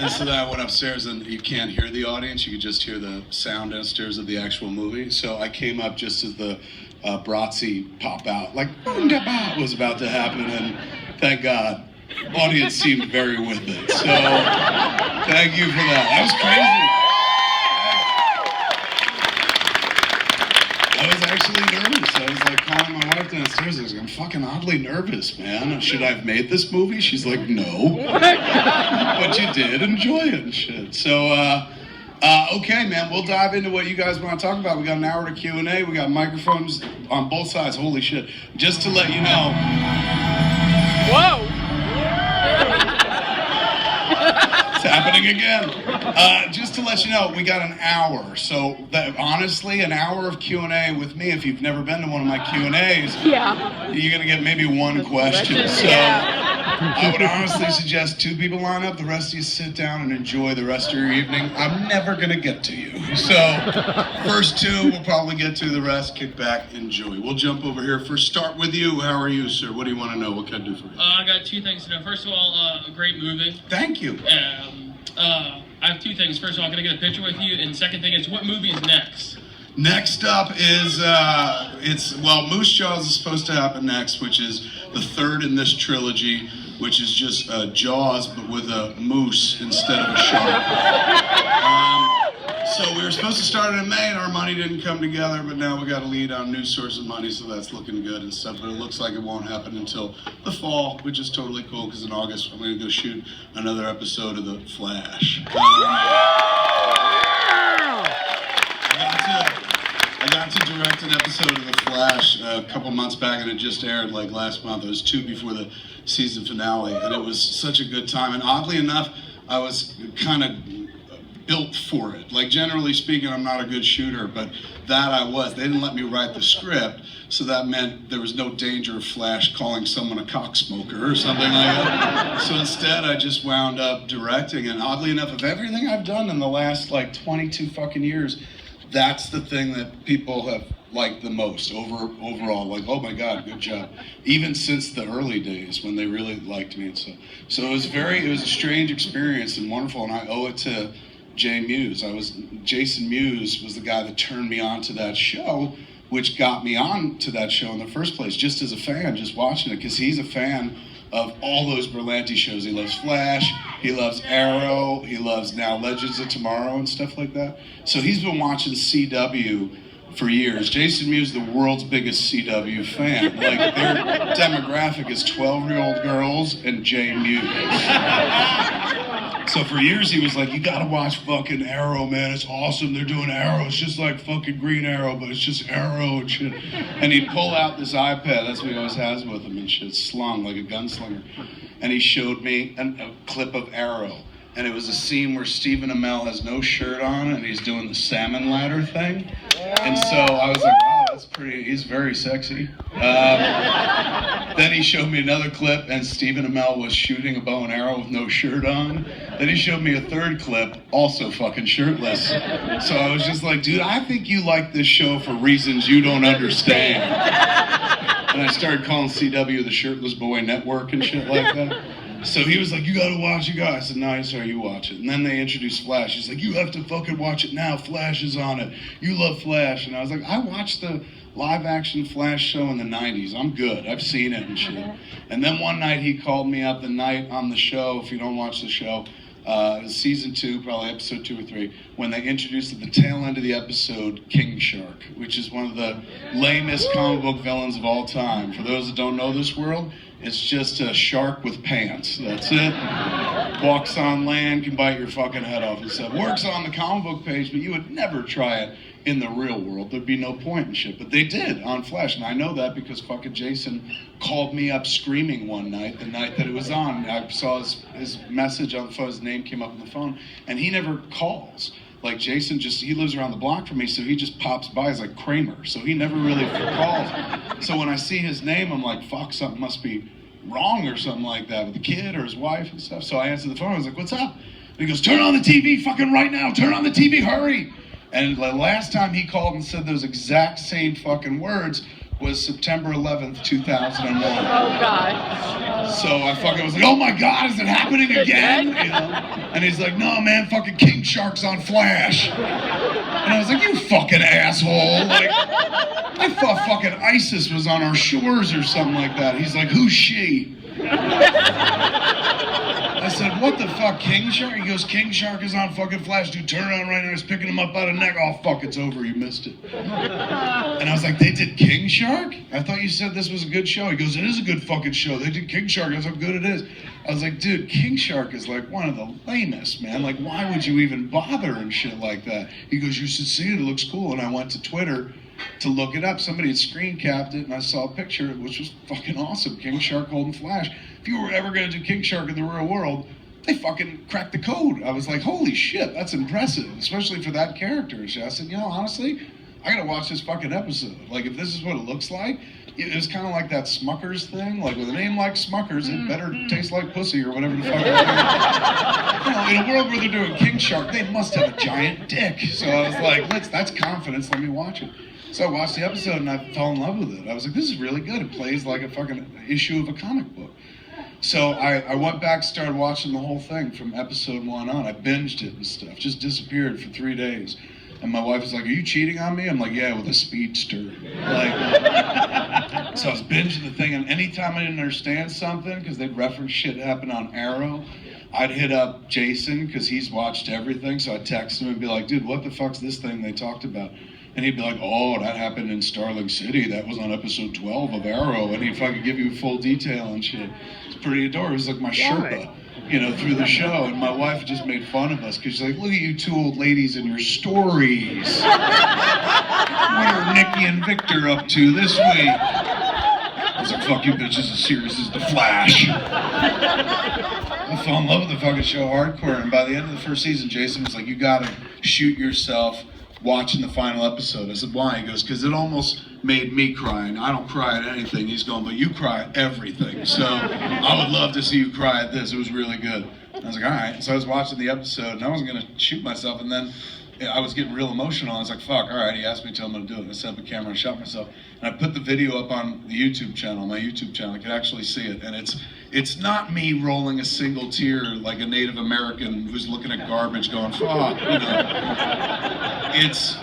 And so then I went upstairs, and you can't hear the audience. You could just hear the sound downstairs of the actual movie. So I came up just as the Bratzi pop out, like, was about to happen. And thank God, audience seemed very with it. So thank you for that. That was crazy. I was actually nervous. I was like calling my wife downstairs. I was like, I'm fucking oddly nervous, man. Should I have made this movie? She's like, no. But you did enjoy it and shit. So, okay, man, we'll dive into what you guys want to talk about. We got an hour to Q&A. We got microphones on both sides. Holy shit. Just to let you know. Whoa! It's happening again. Just to let you know, we got an hour. So honestly, an hour of Q&A with me, if you've never been to one of my Q&As, you're going to get maybe one question. So I would honestly suggest 2 people line up, the rest of you sit down and enjoy the rest of your evening. I'm never going to get to you. So first 2, we'll probably get to the rest. Kick back, enjoy. We'll jump over here. First, start with you. How are you, sir? What do you want to know? What can I do for you? I got 2 things to know. First of all, a great movie. Thank you. I have 2 things. First of all, can I get a picture with you? And second thing is, what movie is next? Next up is, Moose Jaws is supposed to happen next, which is the 3rd in this trilogy, which is just Jaws, but with a moose instead of a shark. So we were supposed to start it in May, and our money didn't come together, but now we got a lead on new source of money, so that's looking good and stuff, but it looks like it won't happen until the fall, which is totally cool, because in August I'm going to go shoot another episode of The Flash. I got to direct an episode of The Flash a couple months back, and it just aired like last month. It was 2 before the season finale, and it was such a good time. And oddly enough, I was kind of built for it. Like, generally speaking, I'm not a good shooter, but that I was. They didn't let me write the script, so that meant there was no danger of Flash calling someone a cocksmoker or something like that. So instead, I just wound up directing, and oddly enough, of everything I've done in the last, 22 fucking years, that's the thing that people have liked the most overall. Like, oh my God, good job. Even since the early days when they really liked me and stuff. So it was a strange experience and wonderful, and I owe it to Jay Mewes. Jason Mewes was the guy that turned me on to that show, which got me on to that show in the first place, just as a fan, just watching it, because he's a fan of all those Berlanti shows. He loves Flash, he loves Arrow, he loves now Legends of Tomorrow and stuff like that. So he's been watching CW for years. Jason Mewes, the world's biggest CW fan. Like, their demographic is 12-year-old girls and Jay Mewes. So for years he was like, you gotta watch fucking Arrow, man, it's awesome, they're doing Arrow, it's just like fucking Green Arrow, but it's just Arrow and shit. And he'd pull out this iPad, that's what he always has with him and shit, slung like a gunslinger. And he showed me a clip of Arrow. And it was a scene where Stephen Amell has no shirt on and he's doing the salmon ladder thing. And so I was like, wow, that's pretty, he's very sexy. Then he showed me another clip and Stephen Amell was shooting a bow and arrow with no shirt on. Then he showed me a 3rd clip, also fucking shirtless. So I was just like, dude, I think you like this show for reasons you don't understand. And I started calling CW the Shirtless Boy Network and shit like that. So he was like, you gotta watch it, I said, no, sorry, you watch it. And then they introduced Flash. He's like, you have to fucking watch it now. Flash is on it. You love Flash. And I was like, I watched the live action Flash show in the 90s. I'm good. I've seen it and shit. And then one night he called me up the night on the show, if you don't watch the show, season 2, probably episode 2 or 3, when they introduced at the tail end of the episode King Shark, which is one of the lamest comic book villains of all time. For those that don't know this world, it's just a shark with pants. That's it. Walks on land, can bite your fucking head off and stuff. Works on the comic book page, but you would never try it in the real world. There'd be no point in shit. But they did on Flash, and I know that because fucking Jason called me up screaming one night, the night that it was on. I saw his message on the phone, his name came up on the phone, and he never calls. Like, Jason he lives around the block from me, so he just pops by. He's like Kramer, so he never really calls. So when I see his name, I'm like, fuck, something must be wrong or something like that with the kid or his wife and stuff. So I answered the phone. I was like, what's up? And he goes, turn on the TV fucking right now. Turn on the TV, hurry. And the last time he called and said those exact same fucking words was September 11th, 2001. Oh, God. So I fucking was like, oh my God, is it happening again? You know? And he's like, no, man, fucking King Shark's on Flash. And I was like, you fucking asshole. Like, I thought fucking ISIS was on our shores or something like that. He's like, who's she? I said, what the fuck, King Shark? He goes, King Shark is on fucking Flash. Dude, turn around right now. He's picking him up by the neck. Oh, fuck, it's over. You missed it. And I was like, they did King Shark? I thought you said this was a good show. He goes, it is a good fucking show. They did King Shark. That's how good it is. I was like, dude, King Shark is like one of the lamest, man. Like, why would you even bother and shit like that? He goes, you should see it. It looks cool. And I went to Twitter to look it up. Somebody had screen capped it, and I saw a picture, which was fucking awesome. King Shark holding Flash. If you were ever going to do King Shark in the real world, they fucking cracked the code. I was like, holy shit, that's impressive, especially for that character. And I said, you know, honestly, I gotta watch this fucking episode. Like, if this is what it looks like, it was kind of like that Smuckers thing. Like, with a name like Smuckers, it better taste like pussy or whatever the fuck. You know, in a world where they're doing King Shark, they must have a giant dick. So I was like, that's confidence, let me watch it. So I watched the episode and I fell in love with it. I was like, this is really good. It plays like a fucking issue of a comic book. So I went back, started watching the whole thing from episode 1 on. I binged it and stuff, just disappeared for 3 days. And my wife was like, are you cheating on me? I'm like, yeah, with a speedster. Like, so I was binging the thing, and anytime I didn't understand something, because they'd reference shit happened on Arrow, I'd hit up Jason, because he's watched everything, so I'd text him and be like, dude, what the fuck's this thing they talked about? And he'd be like, oh, that happened in Starling City. That was on episode 12 of Arrow. And he'd fucking give you full detail and shit. It's pretty adorable. It was like my Sherpa, you know, through the show. And my wife just made fun of us because she's like, look at you two old ladies and your stories. What are Nikki and Victor up to this week? I was like, fuck you bitches, as serious as The Flash. I fell in love with the fucking show hardcore. And by the end of the first season, Jason was like, you gotta shoot yourself watching the final episode. I said, why? He goes, because it almost made me cry, and I don't cry at anything. He's going, but you cry at everything. So I would love to see you cry at this. It was really good. I was like, all right. So I was watching the episode, and I wasn't going to shoot myself, and then I was getting real emotional. I was like, fuck, all right. He asked me to, I'm going to do it. I set up a camera and shot myself. And I put the video up on the YouTube channel, my YouTube channel. I could actually see it. And it's not me rolling a single tear like a Native American who's looking at garbage going, fuck, you know. It's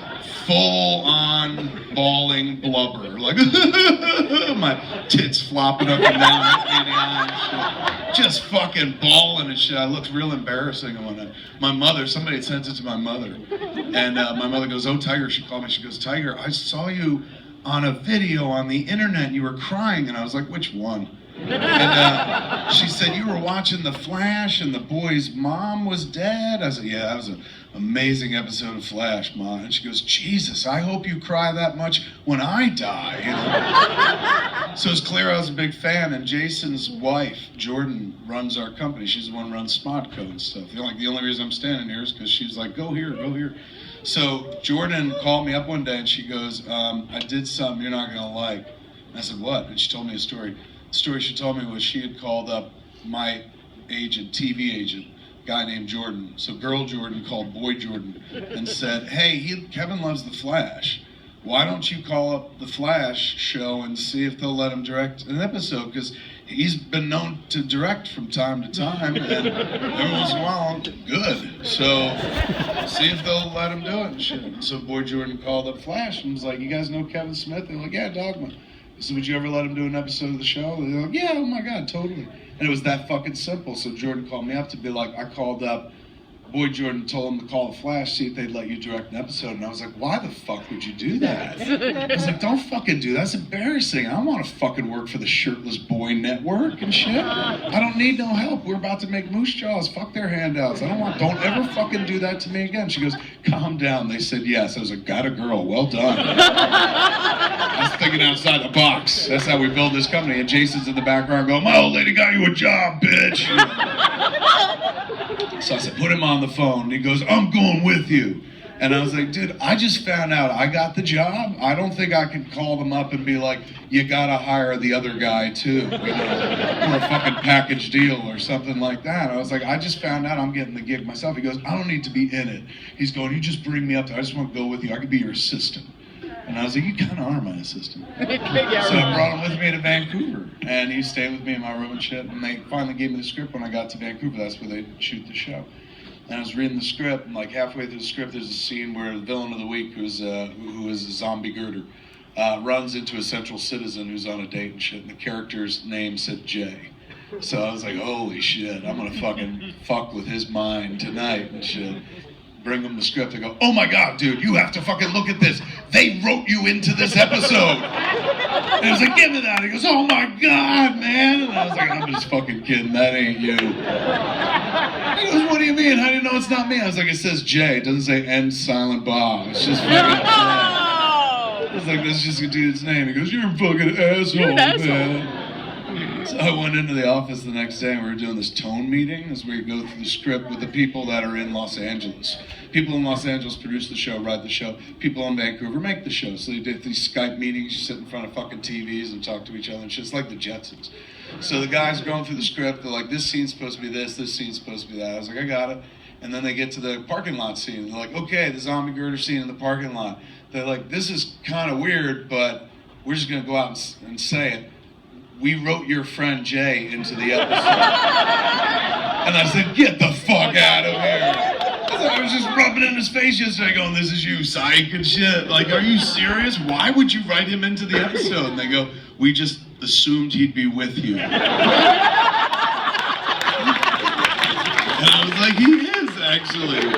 full-on bawling blubber. Like, my tits flopping up and down and shit. Just fucking bawling and shit. I looked real embarrassing when my mother, somebody had sent it to my mother. And my mother goes, oh, Tiger, she called me. She goes, Tiger, I saw you on a video on the internet and you were crying. And I was like, which one? And she said, you were watching The Flash and the boy's mom was dead? I said, yeah, that was an amazing episode of Flash, Ma. And she goes, Jesus, I hope you cry that much when I die. You know? So it's clear I was a big fan, and Jason's wife, Jordan, runs our company. She's the one who runs Smodco and stuff. The only reason I'm standing here is because she's like, go here, go here. So Jordan called me up one day and she goes, I did something you're not gonna like. And I said, what? And she told me a story. The story she told me was she had called up my agent, TV agent, a guy named Jordan. So girl Jordan called boy Jordan and said, hey, Kevin loves The Flash. Why don't you call up The Flash show and see if they'll let him direct an episode? Because he's been known to direct from time to time, and every once in a while, good. So see if they'll let him do it and shit. So boy Jordan called up Flash and was like, you guys know Kevin Smith? They're like, yeah, Dogma. I said, would you ever let him do an episode of the show? They're like, yeah, oh my God, totally. And it was that fucking simple. So Jordan called me up to be like, I called up, boy Jordan told him to call The Flash, see if they'd let you direct an episode. And I was like, why the fuck would you do that? I was like, don't fucking do that. That's embarrassing. I don't want to fucking work for the Shirtless Boy Network and shit. I don't need no help. We're about to make Moose Jaws. Fuck their handouts. Don't ever fucking do that to me again. She goes, calm down. They said yes. I was like, got a girl. Well done. I was thinking outside the box. That's how we build this company. And Jason's in the background going, my old lady got you a job, bitch. So I said, put him on the phone. And he goes, I'm going with you. And I was like, dude, I just found out I got the job. I don't think I can call them up and be like, you gotta hire the other guy too, you know, or a fucking package deal or something like that. I was like, I just found out I'm getting the gig myself. He goes, I don't need to be in it. He's going, you just bring me up there. I just want to go with you. I could be your assistant. And And I was like, you kind of are my assistant. Yeah, So I right. brought him with me to Vancouver, and he stayed with me in my room and shit. And they finally gave me the script when I got to Vancouver. That's where they shoot the show. And I was reading the script, and like halfway through the script, there's a scene where the villain of the week, who is a zombie girder, runs into a central citizen who's on a date and shit. And the character's name said Jay. So I was like, holy shit, I'm gonna fucking fuck with his mind tonight and shit. Bring him the script and go, oh my God, dude, you have to fucking look at this. They wrote you into this episode. And he was like, give me that. He goes, oh my God, man. And I was like, I'm just fucking kidding, that ain't you. He goes, what do you mean? How do you know it's not me? I was like, it says J, it doesn't say N silent Bob. It's just fucking J. I was like, that's just a dude's name. He goes, you're a fucking asshole, You're an asshole. man. So I went into the office the next day and we were doing this tone meeting as we go through the script with the people that are in Los Angeles. People in Los Angeles produce the show, write the show. People in Vancouver make the show. So they did these Skype meetings, you sit in front of fucking TVs and talk to each other and shit. It's like the Jetsons. So the guys are going through the script, they're like, this scene's supposed to be this scene's supposed to be that. I was like, I got it. And then they get to the parking lot scene and they're like, okay, the zombie girder scene in the parking lot. They're like, this is kind of weird, but we're just gonna go out and say it. We wrote your friend Jay into the episode. And I said, get the fuck out of here. I was just rubbing it in his face yesterday going, this is you, psych and shit. Like, are you serious? Why would you write him into the episode? And they go, we just assumed he'd be with you. And I was like, he is actually.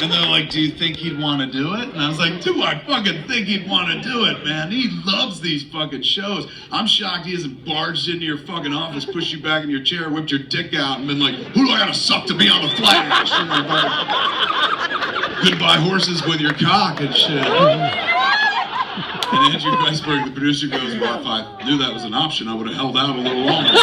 And they're like, do you think he'd want to do it? And I was like, do I fucking think he'd want to do it, man? He loves these fucking shows. I'm shocked he hasn't barged into your fucking office, pushed you back in your chair, whipped your dick out, and been like, who do I gotta suck to be on the flag? Goodbye horses with your cock and shit. And Andrew Weisberg, the producer, goes, well, if I knew that was an option, I would have held out a little longer.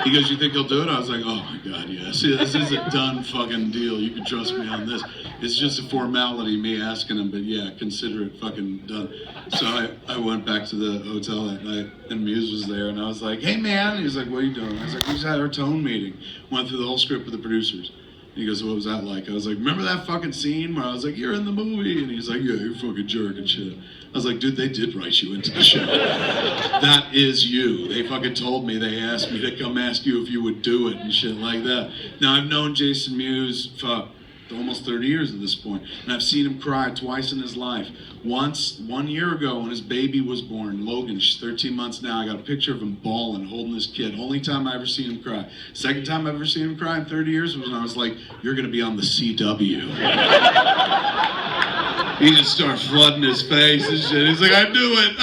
He goes, you think he'll do it? I was like, oh my God, yes. This is a done fucking deal. You can trust me on this. It's just a formality, me asking him, but yeah, consider it fucking done. So I went back to the hotel that night, and Muse was there, and I was like, hey man. He was like, what are you doing? I was like, we just had our tone meeting. Went through the whole script with the producers. And he goes, what was that like? I was like, remember that fucking scene where I was like, you're in the movie? And he's like, yeah, you're fucking jerk and shit. I was like, dude, they did write you into the show. That is you. They fucking told me, they asked me to come ask you if you would do it and shit like that. Now, I've known Jason Mewes for almost 30 years at this point, and I've seen him cry twice in his life. Once, 1 year ago, when his baby was born, Logan, she's 13 months now, I got a picture of him bawling, holding his kid. Only time I ever seen him cry. Second time I ever seen him cry in 30 years was when I was like, you're gonna be on the CW. He just started flooding his face and shit. He's like, I knew it.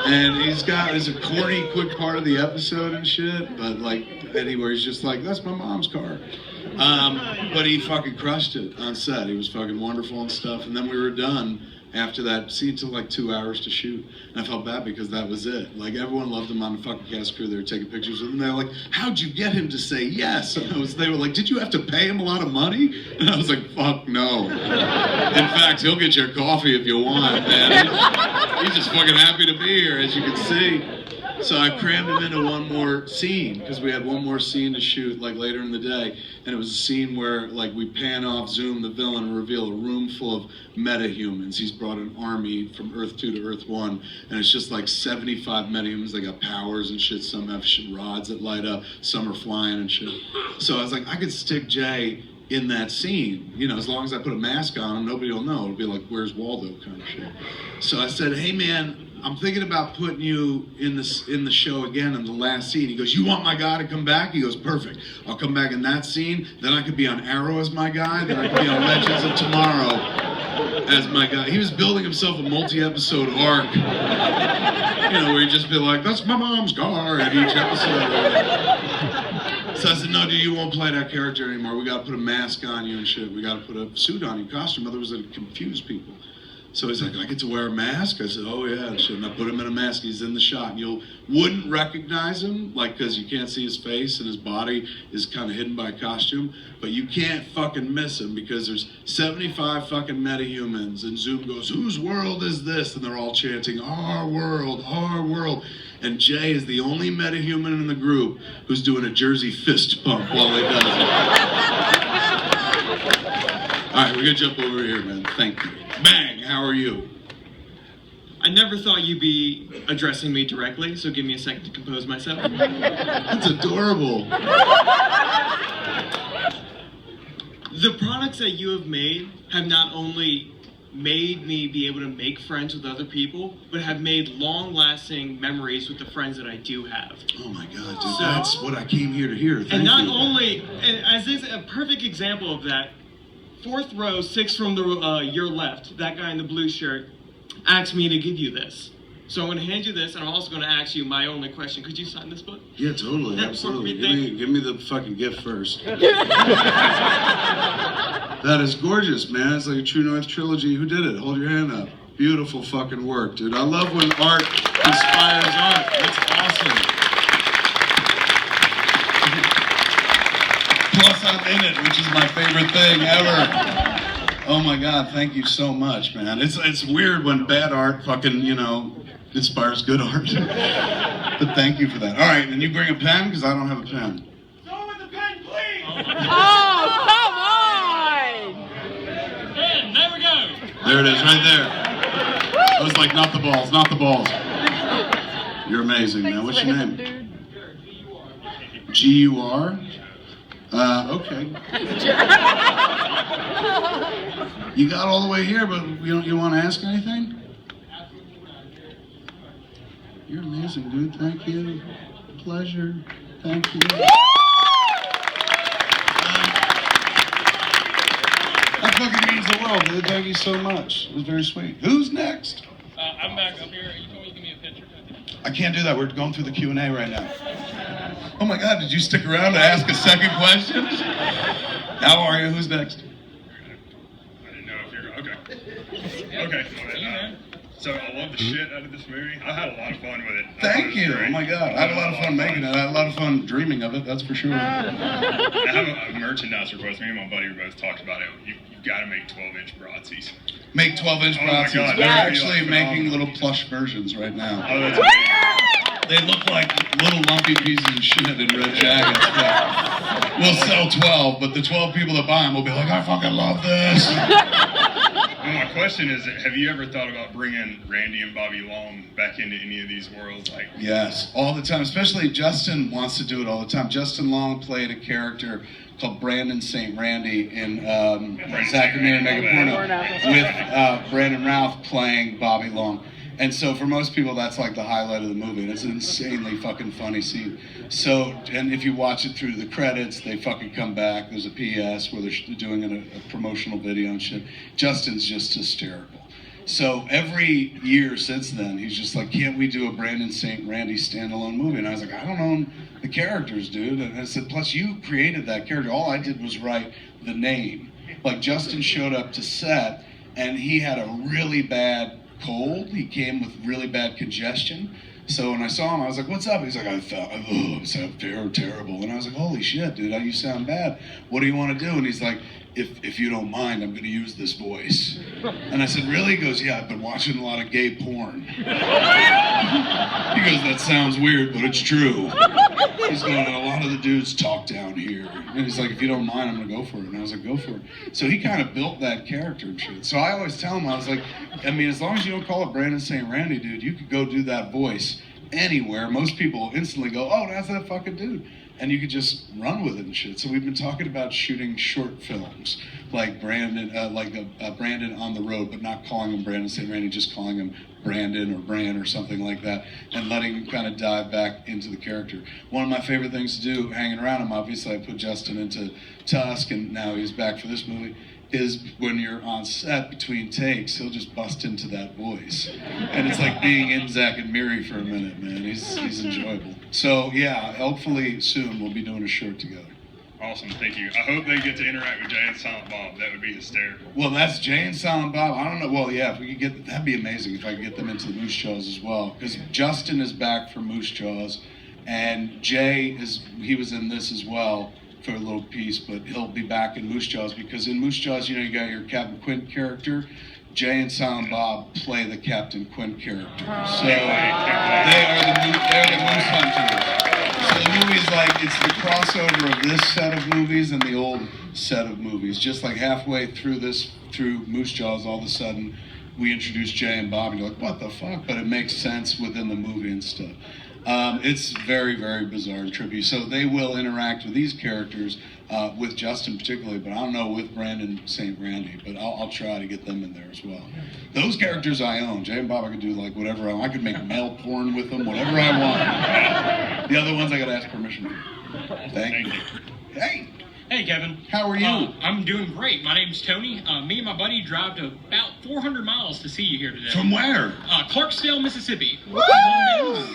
And there's a corny, quick part of the episode and shit, but like, anywhere he's just like, that's my mom's car. But he fucking crushed it on set. He was fucking wonderful and stuff. And then we were done after that scene. Took like 2 hours to shoot. And I felt bad because that was it. Like, everyone loved him on the fucking cast crew. They were taking pictures with him. They were like, how'd you get him to say yes? And they were like, did you have to pay him a lot of money? And I was like, fuck no. In fact, he'll get your coffee if you want, man. He's just fucking happy to be here, as you can see. So I crammed him into one more scene, because we had one more scene to shoot, like, later in the day. And it was a scene where, like, we pan off, zoom the villain, and reveal a room full of metahumans. He's brought an army from Earth 2 to Earth 1, and it's just like 75 metahumans. They got powers and shit. Some have rods that light up. Some are flying and shit. So I was like, I could stick Jay in that scene, you know, as long as I put a mask on him, nobody will know. It'll be like, where's Waldo kind of shit. So I said, hey man, I'm thinking about putting you in the show again in the last scene. He goes, you want my guy to come back? He goes, perfect. I'll come back in that scene. Then I could be on Arrow as my guy. Then I could be on Legends of Tomorrow as my guy. He was building himself a multi-episode arc. You know, where he'd just be like, that's my mom's car at each episode. So I said, no, dude, you won't play that character anymore. We got to put a mask on you and shit. We got to put a suit on you, costume. Otherwise, it'd confuse people. So he's like, I get to wear a mask? I said, oh yeah, and shit. And I put him in a mask. He's in the shot. And you wouldn't recognize him, like, because you can't see his face and his body is kind of hidden by a costume. But you can't fucking miss him because there's 75 fucking metahumans. And Zoom goes, whose world is this? And they're all chanting, our world, our world. And Jay is the only metahuman in the group who's doing a Jersey fist pump while he does it. right, we're gonna jump over here, man. Thank you. Bang. How are you? I never thought you'd be addressing me directly, so give me a second to compose myself. That's adorable. The products that you have made have not only made me be able to make friends with other people, but have made long-lasting memories with the friends that I do have. Oh my God, dude, that's what I came here to hear. Thank And not you. only, and as this a perfect example of that, fourth row, 6 from your left, that guy in the blue shirt, asked me to give you this. So I'm going to hand you this, and I'm also going to ask you my only question. Could you sign this book? Yeah, totally, Yeah, absolutely. thank you. Give me the fucking gift first. That is gorgeous, man. It's like a True North trilogy. Who did it? Hold your hand up. Beautiful fucking work, dude. I love when art inspires art. That's awesome. Plus, I'm in it, which is my favorite thing ever. Oh my God, thank you so much, man. It's weird when bad art fucking, inspires good art. But thank you for that. All right, and you bring a pen? Because I don't have a pen. Someone with a pen, please! Oh, come on! And there we go. There it is, right there. I was like, not the balls, not the balls. You're amazing, man. What's your name? G-U-R? Okay. You got all the way here, but you want to ask anything? You're amazing, dude. Thank you. Pleasure. Thank you. That fucking means the world, dude. Thank you so much. It was very sweet. Who's next? I'm back up here. You told me to give me a picture. I can't do that. We're going through the Q&A right now. Oh my God, did you stick around to ask a second question? How are you? Who's next? I didn't know if you're okay. Okay. So I love the shit out of this movie. I had a lot of fun with it. I thought it Thank was you. great. Oh my God. I had a lot of fun making it. I had a lot of fun dreaming of it, that's for sure. I have a merchandise request. Me and my buddy both talked about it. You've got to make 12-inch broadsheets. Make 12-inch Oh my Bratzies. God, They're that would be, actually like, making phenomenal. little plush versions right now. Oh, that's amazing. They look like little lumpy pieces of shit in red jackets. But we'll sell 12, but the 12 people that buy them will be like, I fucking love this. Well, my question is, have you ever thought about bringing Randy and Bobby Long back into any of these worlds? Like, Yes, all the time. Especially Justin wants to do it all the time. Justin Long played a character called Brandon St. Randy in Zach and Mary Mega Porno with Brandon Routh playing Bobby Long. And so for most people, that's like the highlight of the movie. And it's an insanely fucking funny scene. So, and if you watch it through the credits, they fucking come back. There's a PS where they're doing a promotional video and shit. Justin's just hysterical. So every year since then, he's just like, can't we do a Brandon St. Randy standalone movie? And I was like, I don't own the characters, dude. And I said, plus you created that character. All I did was write the name. Like Justin showed up to set and he had a really bad cold. He came with really bad congestion. So when I saw him, I was like, what's up? He's like, I sound very terrible. And I was like, holy shit, dude, you sound bad. What do you want to do? And he's like, if you don't mind, I'm going to use this voice. And I said, really? He goes, yeah, I've been watching a lot of gay porn. He goes, that sounds weird, but it's true. He's going, a lot of the dudes talk down here. And he's like, if you don't mind, I'm going to go for it. And I was like, go for it. So he kind of built that character and shit. So I always tell him, I was like, I mean, as long as you don't call it Brandon St. Randy, dude, you could go do that voice anywhere. Most people instantly go, oh, that's that fucking dude. And you could just run with it and shit. So we've been talking about shooting short films, like Brandon, Brandon on the road, but not calling him Brandon St. Randy, just calling him Brandon or Bran or something like that, and letting him kind of dive back into the character. One of my favorite things to do, hanging around him, obviously I put Justin into Tusk, and now he's back for this movie, is when you're on set between takes, he'll just bust into that voice. And it's like being in Zach and Miri for a minute, man. He's enjoyable. So yeah, hopefully soon we'll be doing a short together. awesome, thank you. I hope they get to interact with Jay and Silent Bob. That would be hysterical. Well, that's Jay and Silent Bob. I don't know. Well, yeah, if we could get, that'd be amazing if I could get them into the Moose Jaws as well. Because Justin is back for Moose Jaws, and Jay he was in this as well for a little piece, but he'll be back in Moose Jaws because in Moose Jaws, you got your Captain Quint character. Jay and Silent Bob play the Captain Quint character. So they're the Moose Hunters. the movie's like, it's the crossover of this set of movies and the old set of movies. Just like halfway through Moose Jaws, all of a sudden, we introduce Jay and Bob, and you're like, what the fuck? But it makes sense within the movie and stuff. It's very, very bizarre and trippy. So they will interact with these characters, with Justin particularly, but I don't know with Brandon St. Randy, but I'll try to get them in there as well. Those characters I own. Jay and Bob, I could do like whatever I want. I could make male porn with them, whatever I want. The other ones I gotta ask permission for. Thank you. Hey! Hey, Kevin. How are you? I'm doing great. My name's Tony. Me and my buddy drive to about 400 miles to see you here today. From where? Clarksdale, Mississippi.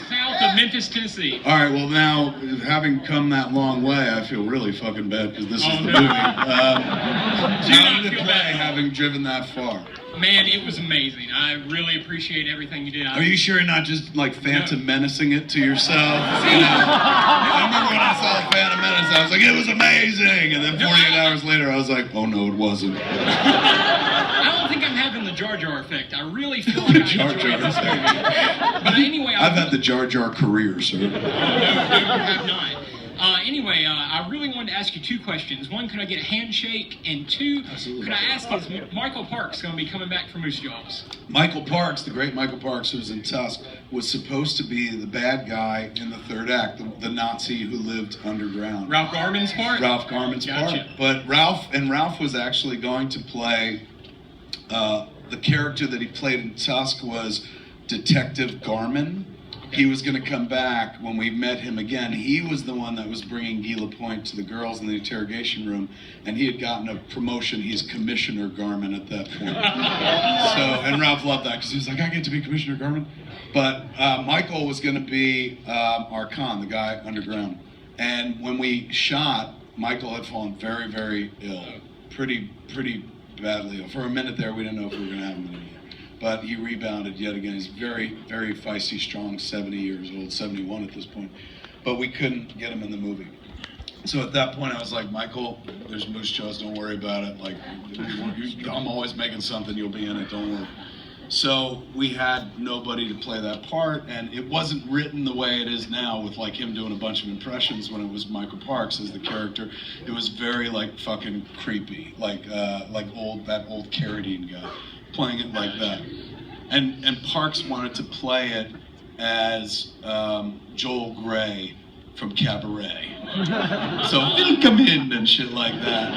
South of Memphis, Tennessee. All right, well now, having come that long way, I feel really fucking bad because this is the no. movie. Do How not did it feel play bad. having driven that far? Man, it was amazing. I really appreciate everything you did. Are you sure you're not just like Phantom Menacing it to yourself? You know? I remember when I saw Phantom Menace, I was like, it was amazing! And then 48 hours later, I was like, oh no, it wasn't. I don't think I'm having the Jar Jar effect. I really feel like I Jar enjoyed Jar this movie. But anyway, I've had the Jar Jar career, sir. No, you have not. Anyway, I really wanted to ask you two questions. One, could I get a handshake? And two, could I ask, is Michael Parks going to be coming back for Moose Jaws? Michael Parks, the great Michael Parks, who was in Tusk, was supposed to be the bad guy in the third act, the Nazi who lived underground. Ralph Garman's part? Ralph Garman's Gotcha. part. But Ralph was actually going to play, the character that he played in Tusk was Detective Garman. He was going to come back when we met him again. He was the one that was bringing Guy Lapointe to the girls in the interrogation room, and he had gotten a promotion. He's Commissioner Garman at that point. And Ralph loved that because he was like, I get to be Commissioner Garman. But Michael was going to be our Khan, the guy underground. And when we shot, Michael had fallen very, very ill, pretty badly ill. For a minute there, we didn't know if we were going to have him anymore. But he rebounded yet again. He's very, very feisty, strong, 70 years old, 71 at this point. But we couldn't get him in the movie. So at that point, I was like, Michael, there's Moose Jaws, don't worry about it. Like, I'm always making something, you'll be in it, don't worry. So we had nobody to play that part, and it wasn't written the way it is now with like him doing a bunch of impressions when it was Michael Parks as the character. It was very like fucking creepy, like that old Carradine guy. Playing it like that, and Parks wanted to play it as Joel Grey from Cabaret, so welcome in and shit like that.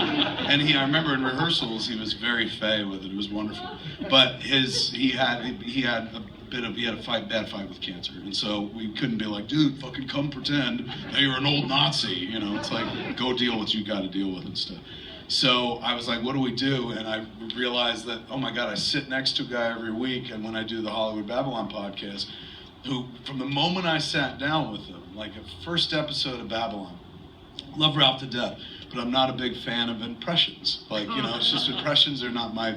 And I remember in rehearsals he was very fey with it. It was wonderful, but he had a bad fight with cancer, and so we couldn't be like, dude, fucking come pretend that you're an old Nazi, you know? It's like, go deal with what you got to deal with and stuff. So I was like, what do we do? And I realized that, oh my God, I sit next to a guy every week, and when I do the Hollywood Babylon podcast, who, from the moment I sat down with him, like a first episode of Babylon, love Ralph to death, but I'm not a big fan of impressions. Like, you know, it's just impressions are not my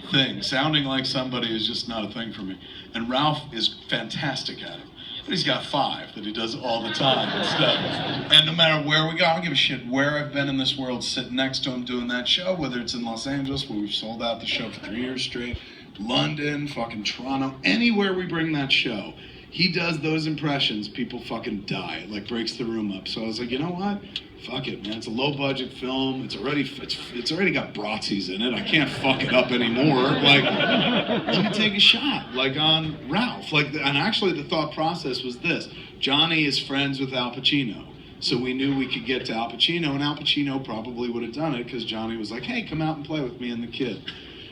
thing. Sounding like somebody is just not a thing for me. And Ralph is fantastic at it. But he's got 5 that he does all the time and stuff. And no matter where we go, I don't give a shit where I've been in this world, sitting next to him doing that show, whether it's in Los Angeles, where we've sold out the show for 3 years straight, London, fucking Toronto, anywhere we bring that show, he does those impressions, people fucking die. It like breaks the room up. So I was like, you know what? Fuck it, man. It's a low-budget film. It's already got Bratzies in it. I can't fuck it up anymore. Like, let me take a shot, like on Ralph. Like, and actually, the thought process was this: Johnny is friends with Al Pacino, so we knew we could get to Al Pacino, and Al Pacino probably would have done it because Johnny was like, "Hey, come out and play with me and the kid."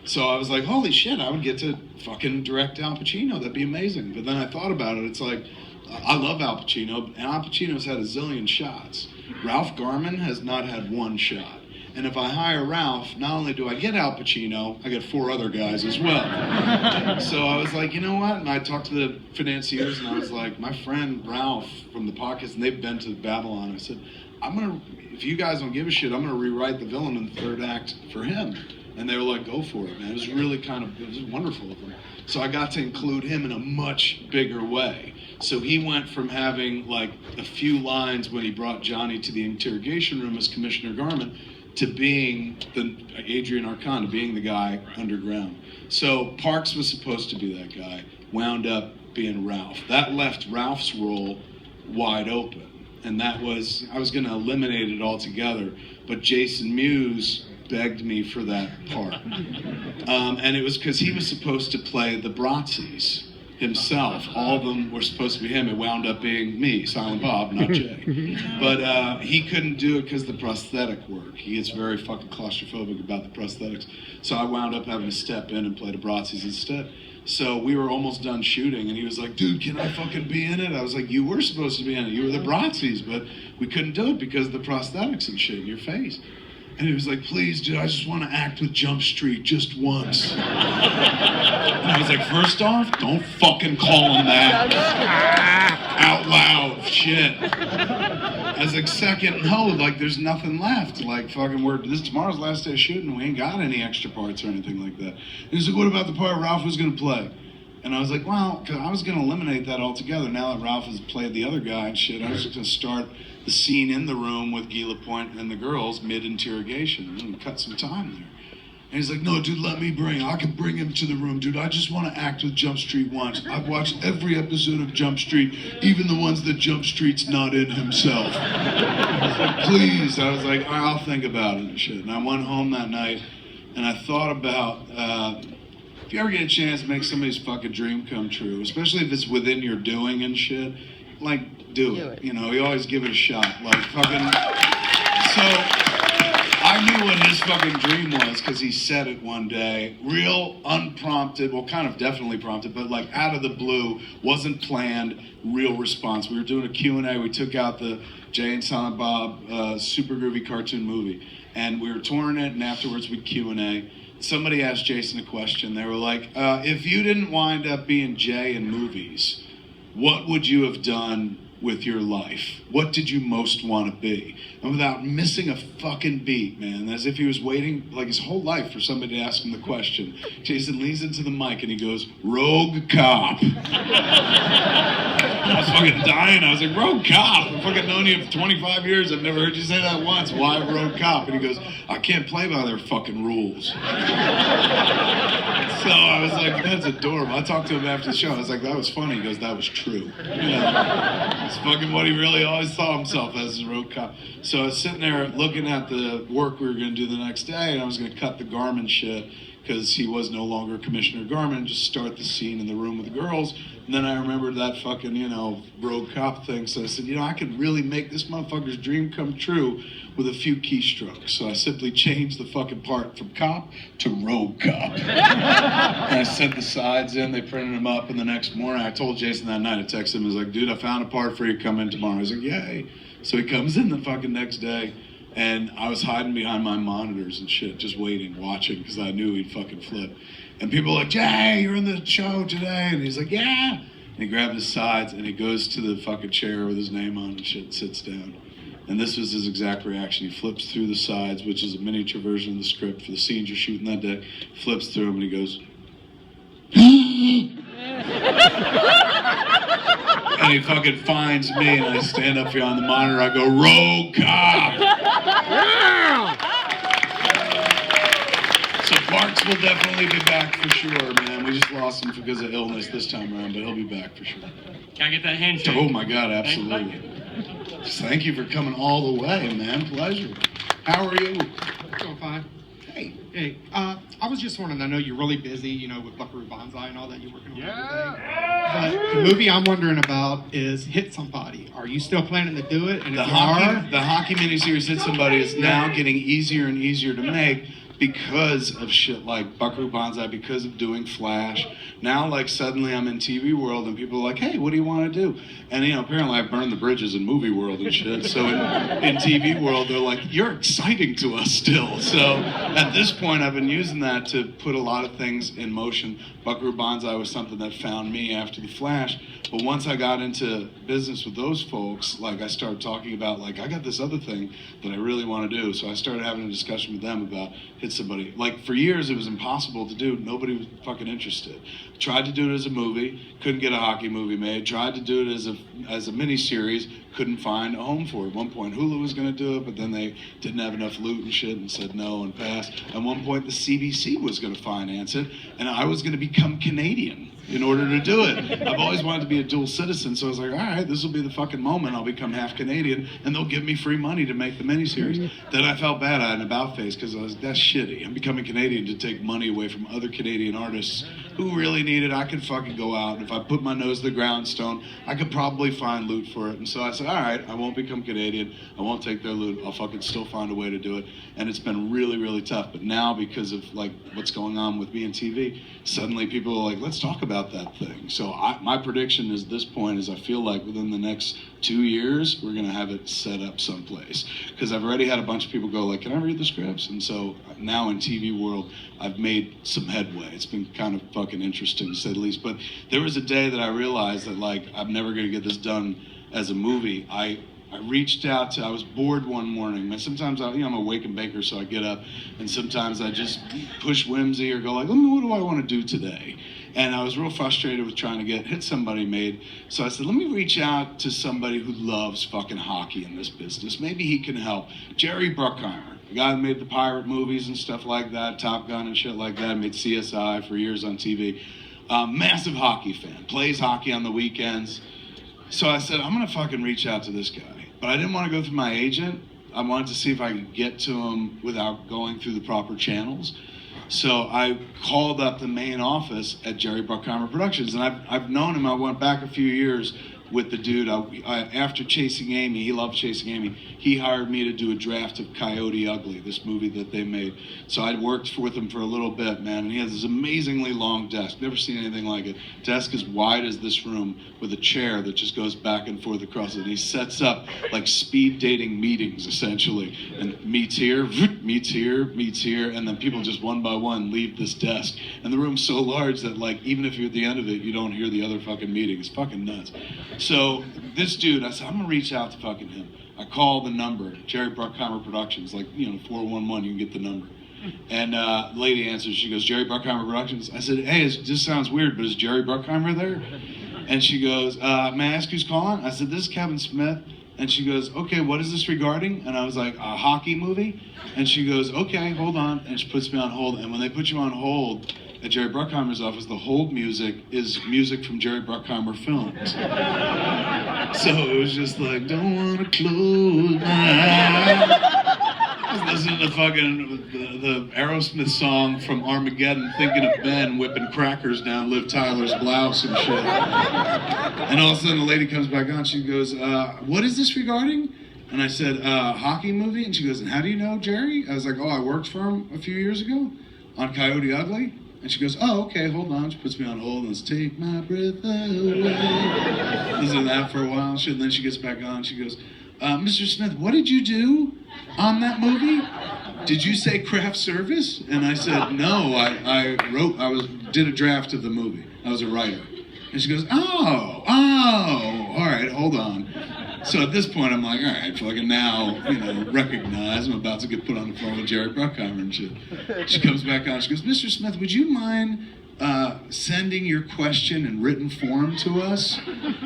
So I was like, "Holy shit! I would get to fucking direct Al Pacino. That'd be amazing." But then I thought about it. It's like, I love Al Pacino, and Al Pacino's had a zillion shots. Ralph Garman has not had 1 shot. And if I hire Ralph, not only do I get Al Pacino, I get 4 other guys as well. So I was like, you know what? And I talked to the financiers, and I was like, my friend Ralph from the podcast, and they've been to Babylon. I said, if you guys don't give a shit, I'm going to rewrite the villain in the 3rd act for him. And they were like, go for it, man. It was really it was wonderful of them. So I got to include him in a much bigger way. So he went from having like a few lines when he brought Johnny to the interrogation room as Commissioner Garman to being Adrian Arcon, to being the guy underground. So Parks was supposed to be that guy, wound up being Ralph. That left Ralph's role wide open. and that was, I was going to eliminate it altogether, but Jason Mewes begged me for that part. And it was because he was supposed to play the Bratzies himself. All of them were supposed to be him. It wound up being me, Silent Bob, not Jay. But he couldn't do it because of the prosthetic work. He gets very fucking claustrophobic about the prosthetics. So I wound up having to step in and play the Bratzies instead. So we were almost done shooting, and he was like, dude, can I fucking be in it? I was like, you were supposed to be in it. You were the Bratzies, but we couldn't do it because of the prosthetics and shit in your face. And he was like, please, dude, I just want to act with Jump Street just once. And I was like, first off, don't fucking call him that out loud, shit. I was like, second, no, like, there's nothing left. Like, fucking, tomorrow's the last day of shooting, we ain't got any extra parts or anything like that. And he's like, what about the part Ralph was going to play? And I was like, well, 'cause I was going to eliminate that altogether. Now that Ralph has played the other guy and shit, I was just going to start the scene in the room with Guy Lapointe and the girls mid-interrogation and cut some time there. And he's like, no, dude, I can bring him to the room, dude. I just want to act with Jump Street once. I've watched every episode of Jump Street, even the ones that Jump Street's not in himself. I was like, please. I was like, I'll think about it and shit. And I went home that night and I thought about, if you ever get a chance to make somebody's fucking dream come true, especially if it's within your doing and shit, like, do it. You know, you always give it a shot. Like, fucking. So, I knew what his fucking dream was because he said it one day. Real unprompted, well, kind of definitely prompted, but like out of the blue, wasn't planned, real response. We were doing a Q&A. We took out the Jay and Silent Bob super groovy cartoon movie, and we were touring it, and afterwards we Q&A. Somebody asked Jason a question. They were like, if you didn't wind up being Jay in movies, what would you have done with your life? What did you most want to be? And without missing a fucking beat, man, as if he was waiting like his whole life for somebody to ask him the question, Jason leans into the mic and he goes, rogue cop. I was fucking dying. I was like, rogue cop? I've fucking known you for 25 years. I've never heard you say that once. Why rogue cop? And he goes, I can't play by their fucking rules. So I was like, that's adorable. I talked to him after the show. I was like, that was funny. He goes, that was true. You know, it's fucking what he really always thought himself as a road cop. So I was sitting there looking at the work we were going to do the next day, and I was going to cut the Garmin shit because he was no longer Commissioner Garmin, and just start the scene in the room with the girls. And then I remembered that fucking, you know, rogue cop thing. So I said, you know, I could really make this motherfucker's dream come true with a few keystrokes. So I simply changed the fucking part from cop to rogue cop. And I sent the sides in, they printed them up, and the next morning I told Jason that night, I texted him, I was like, dude, I found a part for you, come in tomorrow. I was like, yay. So he comes in the fucking next day, and I was hiding behind my monitors and shit, just waiting, watching, because I knew he'd fucking flip. And people were like, Jay, you're in the show today. And he's like, yeah. And he grabbed his sides, and he goes to the fucking chair with his name on and shit, sits down. And this was his exact reaction. He flips through the sides, which is a miniature version of the script for the scenes you're shooting that day. Flips through them, and he goes, and he fucking finds me, and I stand up here on the monitor. I go, rogue cop. So Parks will definitely be back for sure, man. We just lost him because of illness this time around, but he'll be back for sure. Can I get that handshake? Oh my God, absolutely. Thank you for coming all the way, man. Pleasure. How are you? Doing fine. Hey. Hey, I was just wondering, I know you're really busy, you know, with Buckaroo Banzai and all that, you're working on everything. But the movie I'm wondering about is Hit Somebody. Are you still planning to do it? And The if you are, hockey miniseries Hit Somebody is now getting easier and easier to make because of shit like Buckaroo Banzai, because of doing Flash. Now, like, suddenly I'm in TV world and people are like, hey, what do you want to do? And, you know, apparently I've burned the bridges in movie world and shit. So in TV world, they're like, you're exciting to us still. So at this point, I've been using that to put a lot of things in motion. Buckaroo Banzai was something that found me after the Flash. But once I got into business with those folks, like, I started talking about, like, I got this other thing that I really want to do. So I started having a discussion with them about Hit Somebody. Like, for years, it was impossible to do. Nobody was fucking interested. Tried to do it as a movie, couldn't get a hockey movie made. Tried to do it as a miniseries, couldn't find a home for it. At one point, Hulu was going to do it, but then they didn't have enough loot and shit and said no and passed. At one point, the CBC was going to finance it, and I was going to become Canadian in order to do it. I've always wanted to be a dual citizen, so I was like, all right, this will be the fucking moment. I'll become half Canadian, and they'll give me free money to make the miniseries. Then I felt bad. I had an about face because I was, that's shitty. I'm becoming Canadian to take money away from other Canadian artists who really need it. I could fucking go out, and if I put my nose to the grindstone, I could probably find loot for it. And so I said, all right, I won't become Canadian. I won't take their loot. I'll fucking still find a way to do it. And it's been really, really tough. But now, because of like what's going on with me and TV, suddenly people are like, let's talk about that thing. So my prediction is this point is I feel like within the next 2 years, we're going to have it set up someplace. Because I've already had a bunch of people go like, can I read the scripts? And so now in TV world, I've made some headway. It's been kind of fucking interesting to say the least. But there was a day that I realized that like, I'm never going to get this done as a movie. I reached out to, I was bored one morning. And sometimes I'm a wake and baker, so I get up, and sometimes I just push whimsy or go like, what do I want to do today? And I was real frustrated with trying to get Hit Somebody made. So I said, let me reach out to somebody who loves fucking hockey in this business. Maybe he can help. Jerry Bruckheimer, the guy who made the pirate movies and stuff like that, Top Gun and shit like that, made CSI for years on TV. Massive hockey fan, plays hockey on the weekends. So I said, I'm gonna fucking reach out to this guy. But I didn't want to go through my agent. I wanted to see if I could get to him without going through the proper channels. So I called up the main office at Jerry Bruckheimer Productions, and I've known him. I went back a few years with the dude. After Chasing Amy, he loved Chasing Amy. He hired me to do a draft of Coyote Ugly, this movie that they made. So I'd worked with him for a little bit, man, and he has this amazingly long desk. Never seen anything like it. Desk as wide as this room with a chair that just goes back and forth across it. And he sets up like speed dating meetings, essentially. And meets here, meets here, meets here, and then people just one by one leave this desk. And the room's so large that like, even if you're at the end of it, you don't hear the other fucking meeting. It's fucking nuts. So this dude, I said, I'm gonna reach out to fucking him. I call the number, Jerry Bruckheimer Productions, like, 411, you can get the number. And lady answers, she goes, Jerry Bruckheimer Productions? I said, hey, this sounds weird, but is Jerry Bruckheimer there? And she goes, may I ask who's calling? I said, this is Kevin Smith. And she goes, okay, what is this regarding? And I was like, a hockey movie? And she goes, okay, hold on. And she puts me on hold. And when they put you on hold at Jerry Bruckheimer's office, the hold music is music from Jerry Bruckheimer films. So it was just like, don't want to close my eyes. I was listening to fucking the Aerosmith song from Armageddon, thinking of Ben whipping crackers down Liv Tyler's blouse and shit. And all of a sudden the lady comes back on, she goes, what is this regarding? And I said, hockey movie? And she goes, and how do you know Jerry? I was like, oh, I worked for him a few years ago on Coyote Ugly. And she goes, oh, okay, hold on. She puts me on hold and says, take my breath away. Listen to that for a while and shit. And then she gets back on. She goes, Mr. Smith, what did you do on that movie? Did you say craft service? And I said, no, I did a draft of the movie. I was a writer. And she goes, oh, all right, hold on. So at this point, I'm like, all right, fucking now, recognize I'm about to get put on the phone with Jerry Bruckheimer and shit. She comes back on, she goes, Mr. Smith, would you mind sending your question in written form to us?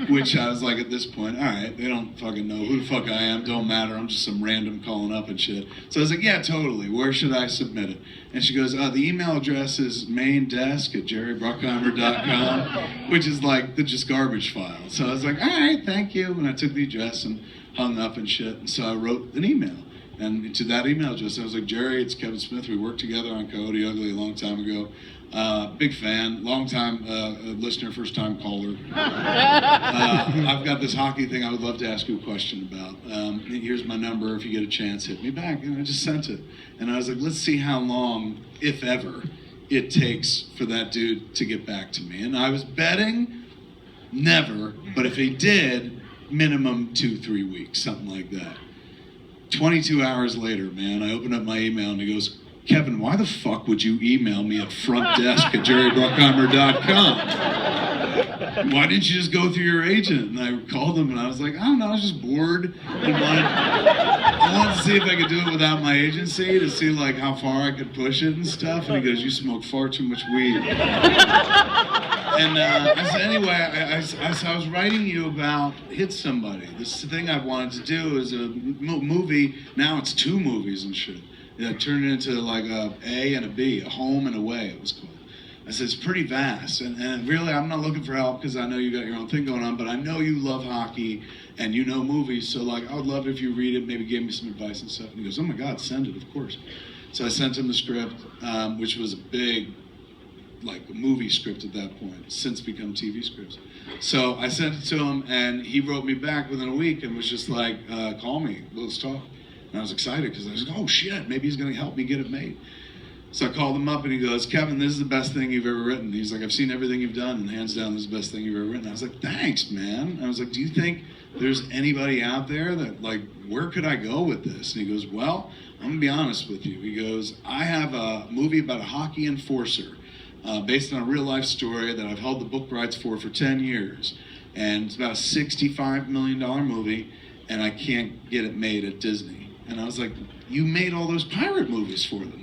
Which I was like, at this point, all right, they don't fucking know who the fuck I am, don't matter, I'm just some random calling up and shit. So I was like, yeah, totally, where should I submit it? And she goes, the email address is maindesk@jerrybruckheimer.com, which is like the just garbage file. So I was like, all right, thank you. And I took the address and hung up and shit. And so I wrote an email. And to that email address, I was like, Jerry, it's Kevin Smith. We worked together on Coyote Ugly a long time ago. Big fan, long time listener, first time caller. I've got this hockey thing I would love to ask you a question about. Here's my number. If you get a chance, hit me back. And I just sent it. And I was like, let's see how long, if ever, it takes for that dude to get back to me. And I was betting never, but if he did, minimum 2-3 weeks, something like that. 22 hours later, man, I opened up my email and he goes, Kevin, why the fuck would you email me at frontdesk@jerrybruckheimer.com? why didn't you just go through your agent? And I called him and I was like, I don't know, I was just bored. And I wanted to see if I could do it without my agency to see like how far I could push it and stuff. And he goes, you smoke far too much weed. And I said, anyway, I was writing you about Hit Somebody. This thing I've wanted to do is a movie. Now it's 2 movies and shit. I turned it into like a A and a B, a Home and Away it was called. I said, it's pretty vast. And really, I'm not looking for help because I know you got your own thing going on, but I know you love hockey and you know movies. So like, I would love if you read it, maybe give me some advice and stuff. And he goes, oh my God, send it, of course. So I sent him the script, which was a big, like movie script at that point, it's since become TV scripts. So I sent it to him and he wrote me back within a week and was just like, call me, let's talk. And I was excited because I was like, oh shit, maybe he's gonna help me get it made. So I called him up and he goes, Kevin, this is the best thing you've ever written. He's like, I've seen everything you've done and hands down this is the best thing you've ever written. I was like, thanks, man. I was like, do you think there's anybody out there that like, where could I go with this? And he goes, well, I'm gonna be honest with you. He goes, I have a movie about a hockey enforcer based on a real life story that I've held the book rights for 10 years. And it's about a $65 million movie and I can't get it made at Disney. And I was like, you made all those pirate movies for them.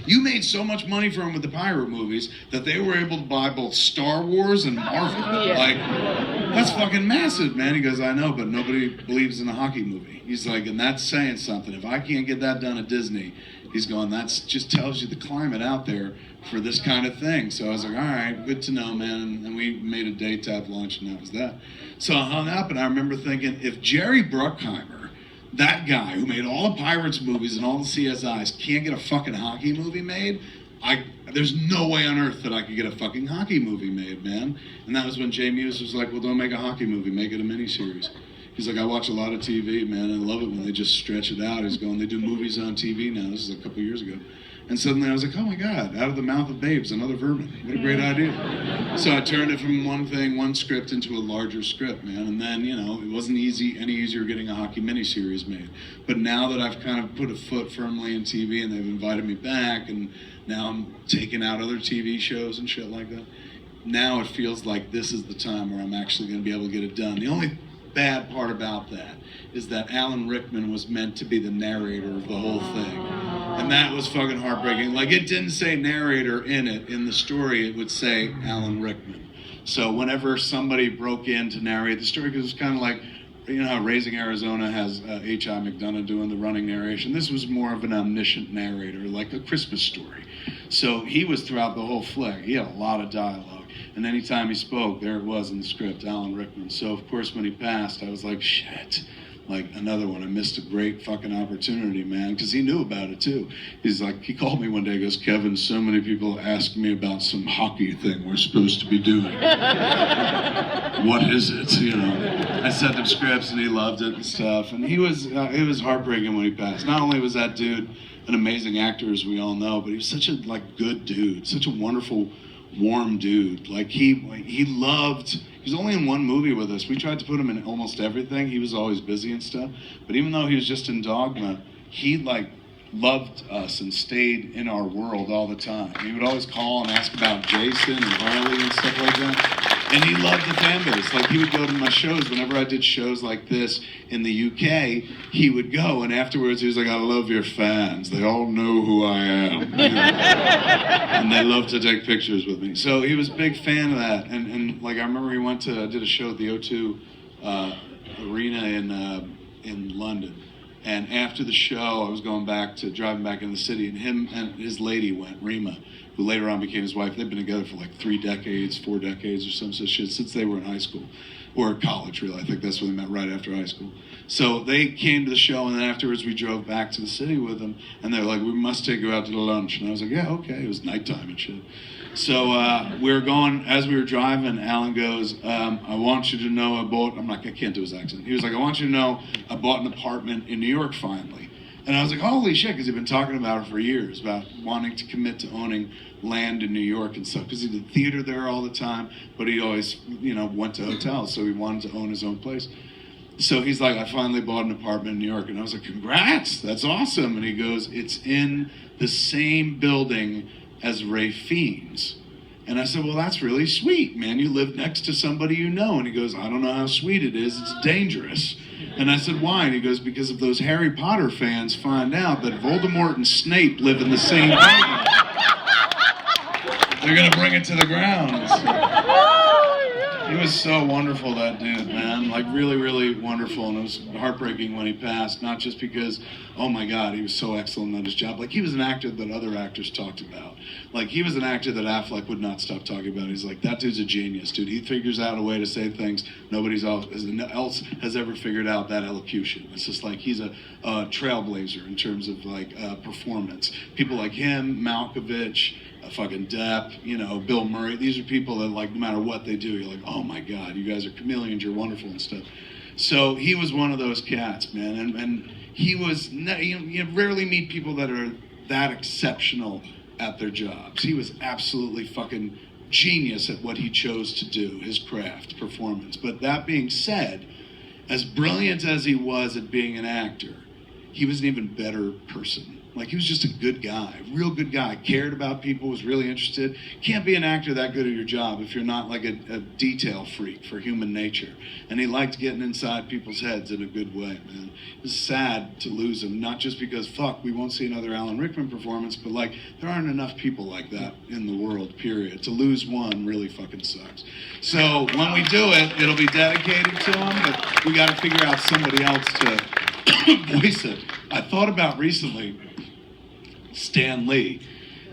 You made so much money for them with the pirate movies that they were able to buy both Star Wars and Marvel. Yeah. Like, that's fucking massive, man. He goes, I know, but nobody believes in a hockey movie. He's like, and that's saying something. If I can't get that done at Disney, he's going, that just tells you the climate out there for this kind of thing. So I was like, all right, good to know, man. And we made a day tap lunch, and that was that. So I hung up, and I remember thinking, if Jerry Bruckheimer, that guy who made all the Pirates movies and all the CSIs, can't get a fucking hockey movie made, there's no way on earth that I could get a fucking hockey movie made, man. And that was when Jay Mewes was like, well, don't make a hockey movie, make it a miniseries. He's like, I watch a lot of TV, man, and I love it when they just stretch it out. He's going, they do movies on TV now. This is a couple years ago. And suddenly I was like, oh my God, out of the mouth of babes, another vermin. What a great idea. So I turned it from one script into a larger script, man. And then, you know, it wasn't any easier getting a hockey miniseries made. But now that I've kind of put a foot firmly in TV and they've invited me back and now I'm taking out other TV shows and shit like that, now it feels like this is the time where I'm actually going to be able to get it done. The only bad part about that is that Alan Rickman was meant to be the narrator of the whole thing. And that was fucking heartbreaking. Like, it didn't say narrator in it. In the story, it would say Alan Rickman. So whenever somebody broke in to narrate the story, because it's kind of like, you know how Raising Arizona has H.I. McDonough doing the running narration? This was more of an omniscient narrator, like A Christmas Story. So he was throughout the whole flick. He had a lot of dialogue. And anytime he spoke, there it was in the script, Alan Rickman. So, of course, when he passed, I was like, shit. Like, another one. I missed a great fucking opportunity, man, because he knew about it, too. He's like, he called me one day, he goes, Kevin, so many people ask me about some hockey thing we're supposed to be doing. What is it, you know? I sent him scripts, and he loved it and stuff. And it was heartbreaking when he passed. Not only was that dude an amazing actor, as we all know, but he was such a, like, good dude, such a wonderful, warm dude. Like, he loved... He was only in one movie with us. We tried to put him in almost everything. He was always busy and stuff. But even though he was just in Dogma, he like loved us and stayed in our world all the time. He would always call and ask about Jason and Harley and stuff like that. And he loved the fan base. Like, he would go to my shows. Whenever I did shows like this in the UK, he would go, and afterwards he was like, I love your fans. They all know who I am. You know? And they love to take pictures with me. So he was a big fan of that. And like, I remember he did a show at the O2 Arena in London. And after the show, I was driving back in the city, and him and his lady went, Rima, who later on became his wife. They've been together for like 4 decades or some such shit, since they were in high school, or college, really. I think that's when they met, right after high school. So they came to the show, and then afterwards we drove back to the city with them, and they were like, we must take you out to the lunch. And I was like, yeah, okay. It was nighttime and shit. So we were going, as we were driving, Alan goes, I want you to know I can't do his accent. He was like, I want you to know I bought an apartment in New York finally. And I was like, holy shit, because he'd been talking about it for years, about wanting to commit to owning land in New York and stuff, because he did theater there all the time, but he always, went to hotels, so he wanted to own his own place. So he's like, I finally bought an apartment in New York. And I was like, congrats, that's awesome. And he goes, it's in the same building as Ray Fiennes. And I said, well, that's really sweet, man. You live next to somebody you know. And he goes, I don't know how sweet it is. It's dangerous. And I said, why? And he goes, because if those Harry Potter fans find out that Voldemort and Snape live in the same building, they're going to bring it to the ground. He was so wonderful, that dude, man. Like, really, really wonderful. And it was heartbreaking when he passed, not just because, oh my God, he was so excellent at his job. Like, he was an actor that other actors talked about. Like, he was an actor that Affleck would not stop talking about. He's like, that dude's a genius, dude. He figures out a way to say things nobody else has ever figured out, that elocution. It's just like, he's a trailblazer in terms of, like, performance. People like him, Malkovich, fucking Depp, you know, Bill Murray. These are people that, like, no matter what they do, you're like, oh my God, you guys are chameleons, you're wonderful and stuff. So he was one of those cats, man. And he was, you rarely meet people that are that exceptional at their jobs. He was absolutely fucking genius at what he chose to do, his craft, performance. But that being said, as brilliant as he was at being an actor, he was an even better person. Like, he was just a good guy, real good guy, cared about people, was really interested. Can't be an actor that good at your job if you're not like a detail freak for human nature. And he liked getting inside people's heads in a good way, man. It was sad to lose him, not just because, fuck, we won't see another Alan Rickman performance, but, like, there aren't enough people like that in the world, period. To lose one really fucking sucks. So when we do it, it'll be dedicated to him, but we got to figure out somebody else to voice it. I thought about recently Stan Lee.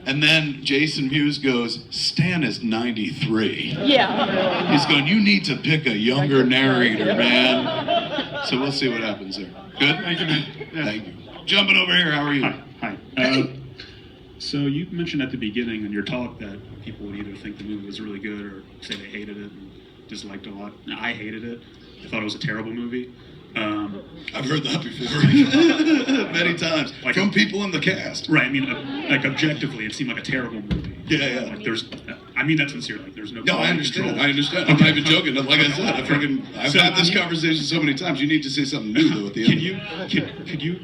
And then Jason Mewes goes, Stan is 93. Yeah. He's going, you need to pick a younger narrator, man. So we'll see what happens there. Good? Thank you, man. Yeah. Thank you. Jumping over here, how are you? Hi. So you mentioned at the beginning in your talk that people would either think the movie was really good or say they hated it and disliked it a lot. I hated it. I thought it was a terrible movie. I've heard that before. Many times. Like from people in the cast. Right, I mean, like, objectively, it seemed like a terrible movie. Yeah. Like, I mean that sincerely. Like, there's no. No, I understand. control. I understand. I'm not even joking. Like I said, I've had this conversation so many times. You need to say something new, though, at the end. Could you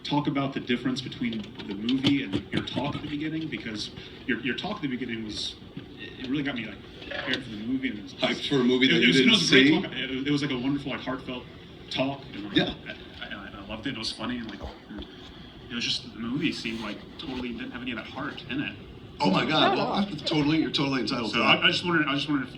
talk about the difference between the movie and your talk at the beginning? Because your talk at the beginning it really got me, like, prepared for the movie. And it was Hyped for a movie that it you was, didn't it was a great see? talk. It was like a wonderful, like, heartfelt talk. And, like, Yeah. I loved it. It was funny. And, like, it was just, the movie seemed like totally didn't have any of that heart in it. Oh my God! Well, you're totally entitled So to that. I just wondered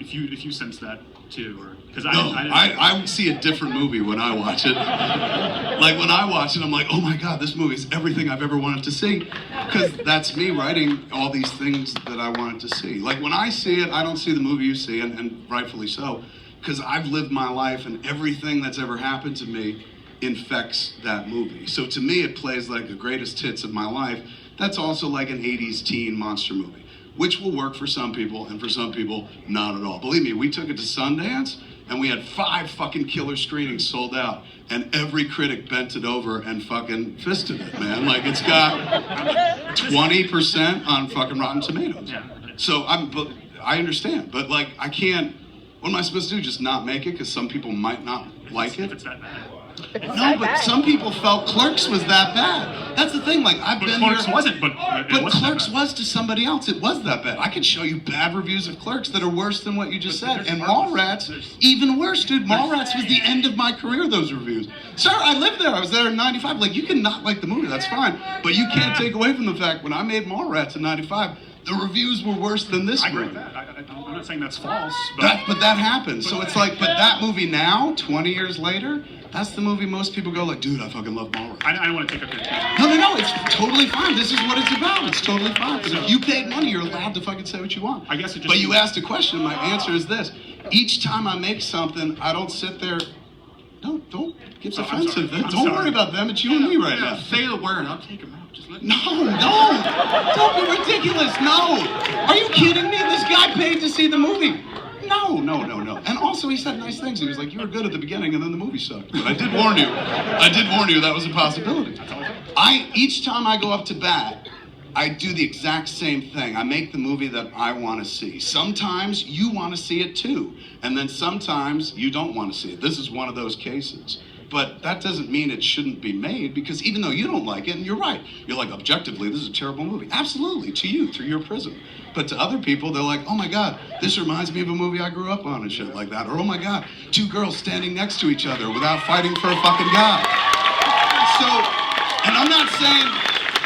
if you sense that too, or because I see a different movie when I watch it. Like, when I watch it, I'm like, oh my God, this movie is everything I've ever wanted to see. Because that's me writing all these things that I wanted to see. Like, when I see it, I don't see the movie you see, and rightfully so, because I've lived my life and everything that's ever happened to me infects that movie. So to me, it plays like the greatest hits of my life. That's also like an 80s teen monster movie, which will work for some people, and for some people, not at all. Believe me, we took it to Sundance, and we had 5 fucking killer screenings sold out, and every critic bent it over and fucking fisted it, man. Like, it's got 20% on fucking Rotten Tomatoes. So I understand, but, like, I can't, what am I supposed to do, just not make it because some people might not like it? If it's that bad. No, but some people felt Clerks was that bad. That's the thing. Like, I've been Clerks here. wasn't, but Clerks was to somebody else. It was that bad. I could show you bad reviews of Clerks that are worse than what you just said. And Mallrats, even worse, dude. Mallrats was the end of my career. Those reviews. Sir, I lived there. I was there in '95. Like, you can not like the movie. That's fine. But you can't take away from the fact when I made Mallrats in '95, the reviews were worse than this I agree movie. with that. I'm not saying that's false, But that happened. So it's like, but that movie now, 20 years later. That's the movie most people go like, dude, I fucking love Mallrats. I don't want to take up your time. No, it's totally fine. This is what it's about. It's totally fine. So if you paid money, you're allowed to fucking say what you want. I guess it just. But you asked a question, my answer is this. Each time I make something, I don't sit there. Don't get offensive. Don't worry about them. It's you and me right now. Say the word, I'll take them out. Just let me. No. Don't be ridiculous. No. Are you kidding me? This guy paid to see the movie. No. And also, he said nice things. He was like, you were good at the beginning, and then the movie sucked. But I did warn you that was a possibility. Each time I go up to bat, I do the exact same thing. I make the movie that I want to see. Sometimes you want to see it too. And then sometimes you don't want to see it. This is one of those cases. but that doesn't mean it shouldn't be made, because even though you don't like it, and you're right, you're like, objectively, this is a terrible movie. Absolutely, to you, through your prism. But to other people, they're like, oh my God, this reminds me of a movie I grew up on and shit like that. Or, oh my God, two girls standing next to each other without fighting for a fucking guy. So, and I'm not saying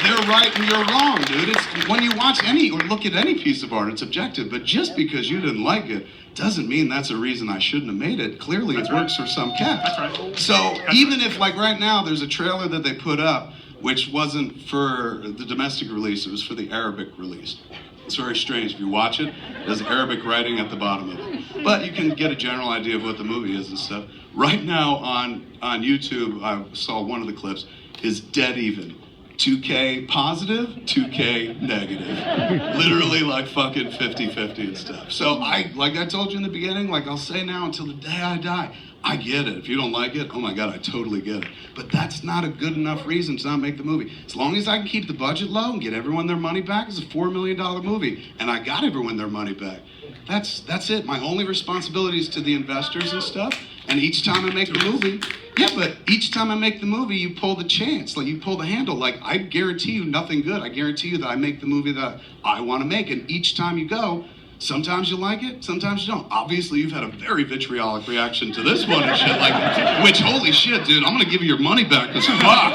they're right and you're wrong, dude. It's when you watch any or look at any piece of art, it's objective. But just because you didn't like it doesn't mean that's a reason I shouldn't have made it. Clearly, it works for some cats. That's right. So even if, like right now, there's a trailer that they put up which wasn't for the domestic release, it was for the Arabic release. It's very strange. If you watch it, there's Arabic writing at the bottom of it. But you can get a general idea of what the movie is and stuff. Right now on YouTube, I saw one of the clips, is dead even. 2K positive, 2K negative. Literally like fucking 50-50 and stuff. So like I told you in the beginning, like I'll say now until the day I die, I get it. If you don't like it, oh my God, I totally get it. But that's not a good enough reason to not make the movie. As long as I can keep the budget low and get everyone their money back, it's a $4 million movie. And I got everyone their money back. That's it. My only responsibility is to the investors and stuff. And each time I make the movie, yeah, but each time I make the movie, you pull the chance, like you pull the handle. Like I guarantee you nothing good. I guarantee you that I make the movie that I want to make. And each time you go, sometimes you like it, sometimes you don't. Obviously, you've had a very vitriolic reaction to this one and shit like that. Which, holy shit, dude, I'm gonna give you your money back, because fuck.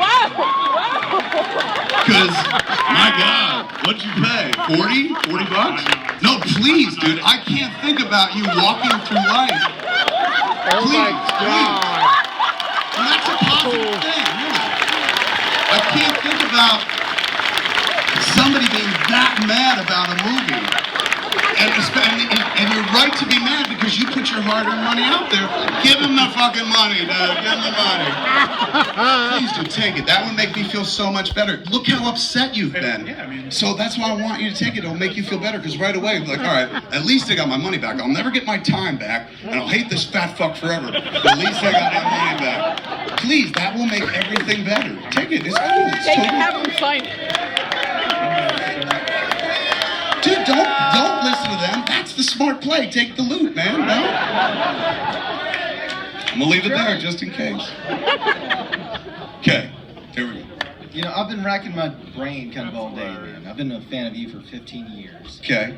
Because, my God, what'd you pay? 40 bucks? No, please, dude, I can't think about you walking through life. Oh my God. And that's a positive thing, really. I can't think about somebody being that mad about a movie. And you're right to be mad because you put your hard-earned money out there. Give him the fucking money, dude. Give him the money. Please do take it. That would make me feel so much better. Look how upset you've been. Yeah, I mean, so that's why I want you to take it. It'll make you feel better, because right away, like, all right, at least I got my money back. I'll never get my time back, and I'll hate this fat fuck forever. But at least I got my money back. Please, that will make everything better. Take it. It's cool. It's Take it, totally have cool. him sign it. Dude, don't listen to them. That's the smart play. Take the loot, man. No? I'm gonna leave it there just in case. Okay, here we go. You know, I've been racking my brain kind of all day, man. I've been a fan of you for 15 years. Okay,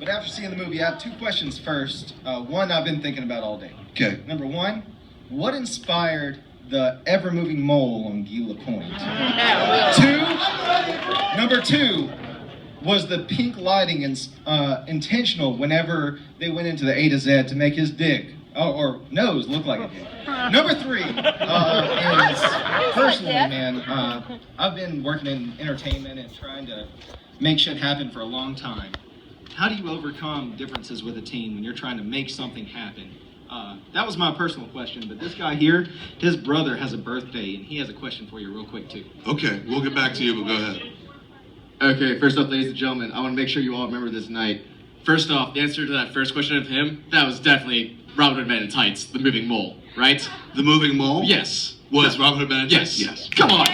But after seeing the movie, I have two questions first. One I've been thinking about all day. okay. Number one, what inspired the ever-moving mole on Gila Point? Number two, was the pink lighting intentional whenever they went into the A to Z to make his dick or nose look like a dick? Number three is, personally, man, I've been working in entertainment and trying to make shit happen for a long time. How do you overcome differences with a team when you're trying to make something happen? That was my personal question, but this guy here, his brother has a birthday, and he has a question for you real quick, too. Okay, we'll get back to you, but go ahead. Okay, first off, ladies and gentlemen, I want to make sure you all remember this night. First off, the answer to that first question of him, that was definitely Robin Hood Men in Tights, the moving mole, right? The moving mole? Yes. Was Robin Hood Men in Tights? Yes. Come on.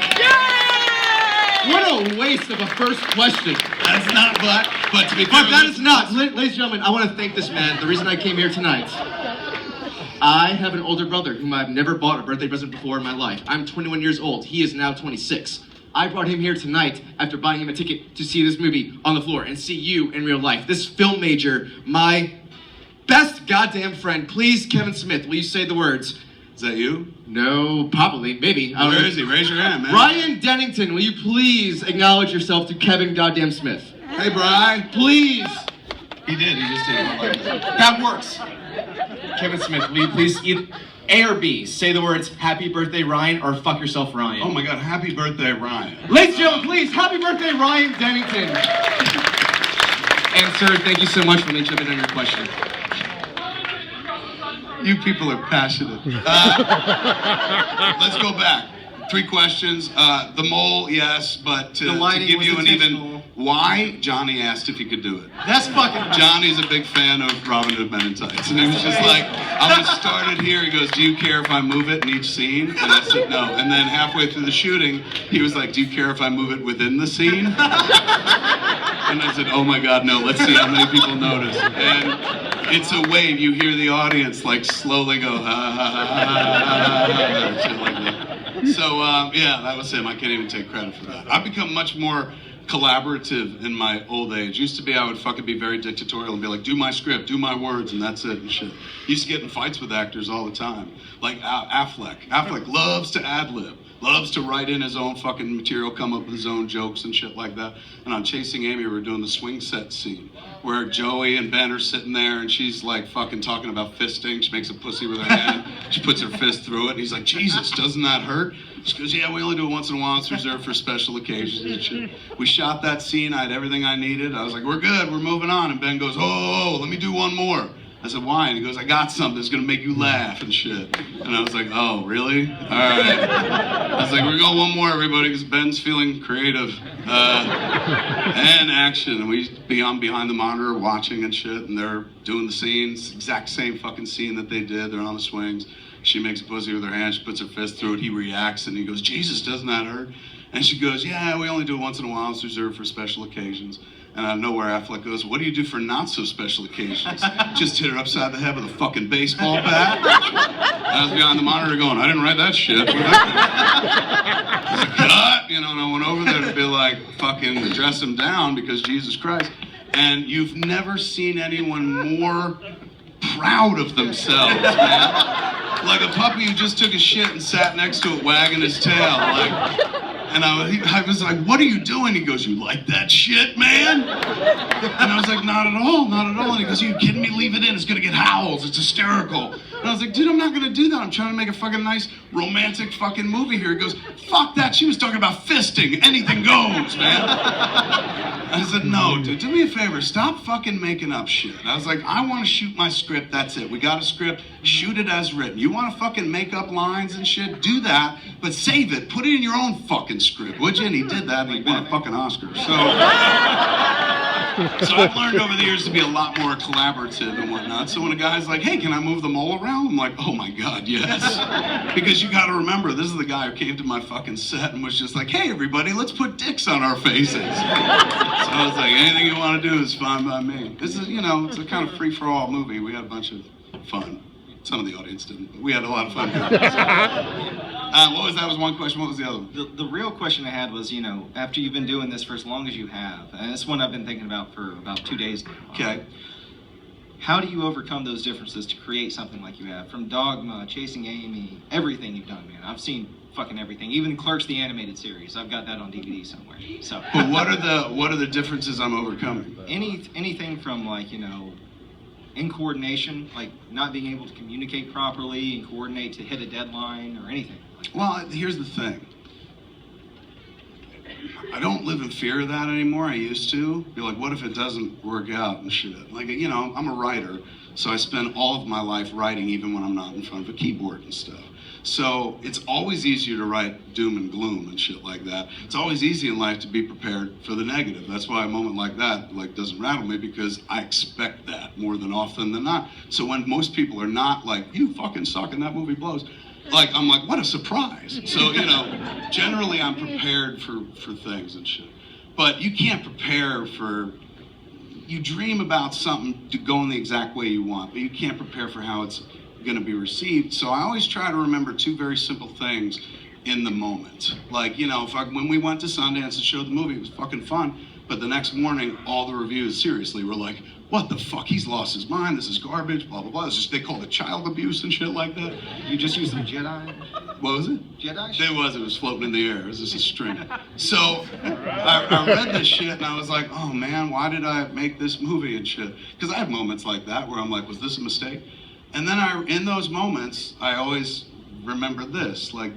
What a waste of a first question. That's not, but to be fair, But that is not. Ladies and gentlemen, I want to thank this man. The reason I came here tonight, I have an older brother whom I've never bought a birthday present before in my life. I'm 21 years old. He is now 26. I brought him here tonight after buying him a ticket to see this movie on the floor and see you in real life. This film major, my best goddamn friend. Please, Kevin Smith, will you say the words? Is that you? No, probably, maybe. I don't Where know. is he? Raise your hand, man. Ryan Dennington, will you please acknowledge yourself to Kevin goddamn Smith? Hey, Bri. Please. He did. He just did. That works. Kevin Smith, will you please either A or B say the words "Happy Birthday Ryan" or "Fuck yourself Ryan"? Oh my God! Happy birthday, Ryan. Ladies and gentlemen, please, happy birthday, Ryan Dennington. And sir, thank you so much for jumping on your question. You people are passionate. Let's go back. 3 questions. The mole, yes, but to give you an even why, Johnny asked if he could do it. That's fucking. Johnny's a big fan of Robin Hood Men in Tights, and he was just like, I'm gonna start it here. He goes, do you care if I move it in each scene? And I said no. And then halfway through the shooting, he was like, do you care if I move it within the scene? And I said, oh my God, no. Let's see how many people notice. And it's a wave. You hear the audience like slowly go, ha ha ha ha ha, shit like that. So yeah, that was him. I can't even take credit for that. I've become much more collaborative in my old age. Used to be I would fucking be very dictatorial and be like, do my script, do my words, and that's it and shit. Used to get in fights with actors all the time. Like Affleck. Affleck loves to ad-lib. Loves to write in his own fucking material, come up with his own jokes and shit like that. And on Chasing Amy, we were doing the swing set scene where Joey and Ben are sitting there and she's like fucking talking about fisting. She makes a pussy with her hand. She puts her fist through it and he's like, Jesus, doesn't that hurt? She goes, yeah, we only do it once in a while. It's reserved for special occasions and shit. We shot that scene. I had everything I needed. I was like, we're good. We're moving on. And Ben goes, oh, let me do one more. I said, why? And he goes, I got something that's going to make you laugh and shit. And I was like, oh, really? All right. I was like, we're going one more, everybody, because Ben's feeling creative. And action. And we be on behind the monitor watching and shit, and they're doing the scenes, exact same fucking scene that they did. They're on the swings. She makes a pussy with her hand. She puts her fist through it. He reacts, and he goes, Jesus, doesn't that hurt? And she goes, yeah, we only do it once in a while. It's reserved for special occasions. And out of nowhere, Affleck goes, what do you do for not so special occasions? Just hit her upside the head with a fucking baseball bat? And I was behind the monitor going, I didn't write that shit. Where'd that come from? It's a cut, you know, and I went over there to be like, fucking dress him down because Jesus Christ. And you've never seen anyone more proud of themselves, man. Like a puppy who just took a shit and sat next to it wagging his tail. Like, and I was like, what are you doing? He goes, you like that shit, man? And I was like, not at all, not at all. And he goes, are you kidding me? Leave it in. It's going to get howls. It's hysterical. And I was like, dude, I'm not going to do that. I'm trying to make a fucking nice romantic fucking movie here. He goes, fuck that. She was talking about fisting. Anything goes, man. I said, no, dude, do me a favor. Stop fucking making up shit. I was like, I want to shoot my script. That's it. We got a script. Shoot it as written. You want to fucking make up lines and shit? Do that, but save it. Put it in your own fucking script, would you? And he did that, and he won a fucking Oscar. So I've learned over the years to be a lot more collaborative and whatnot. So when a guy's like, hey, can I move the mole around? I'm like, oh my God, yes. Because you got to remember, this is the guy who came to my fucking set and was just like, hey, everybody, let's put dicks on our faces. So I was like, anything you want to do is fine by me. This is, you know, it's a kind of free-for-all movie. We had a bunch of fun. Some of the audience didn't, but we had a lot of fun. What was that? Was one question. What was the other one? The real question I had was, you know, after you've been doing this for as long as you have, and it's one I've been thinking about for about 2 days now. Okay. How do you overcome those differences to create something like you have? From Dogma, Chasing Amy, everything you've done, man. I've seen fucking everything. Even Clerks, the animated series. I've got that on DVD somewhere. So. But what are the differences I'm overcoming? Anything from, like, you know, in coordination, like not being able to communicate properly and coordinate to hit a deadline or anything. Well, here's the thing. I don't live in fear of that anymore. I used to. Be like, what if it doesn't work out and shit? Like, you know, I'm a writer, so I spend all of my life writing even when I'm not in front of a keyboard and stuff. So it's always easier to write doom and gloom and shit like that. It's always easy in life to be prepared for the negative. That's why a moment like that doesn't rattle me, because I expect that more than often than not. So when most people are not like, you fucking suck and that movie blows, like, I'm like, what a surprise. So, you know, generally I'm prepared for things and shit. But you can't prepare for, you dream about something to go in the exact way you want, but you can't prepare for how it's going to be received. So I always try to remember two very simple things in the moment. Like, you know, when we went to Sundance and showed the movie, it was fucking fun. But the next morning, all the reviews seriously were like, what the fuck, he's lost his mind, this is garbage, blah, blah, blah. It's just, they called it child abuse and shit like that. You just used some Jedi? What was it? Jedi? It was floating in the air. It was just a string. So I read this shit and I was like, oh man, why did I make this movie and shit? Because I have moments like that where I'm like, was this a mistake? And then in those moments, I always remember this, like,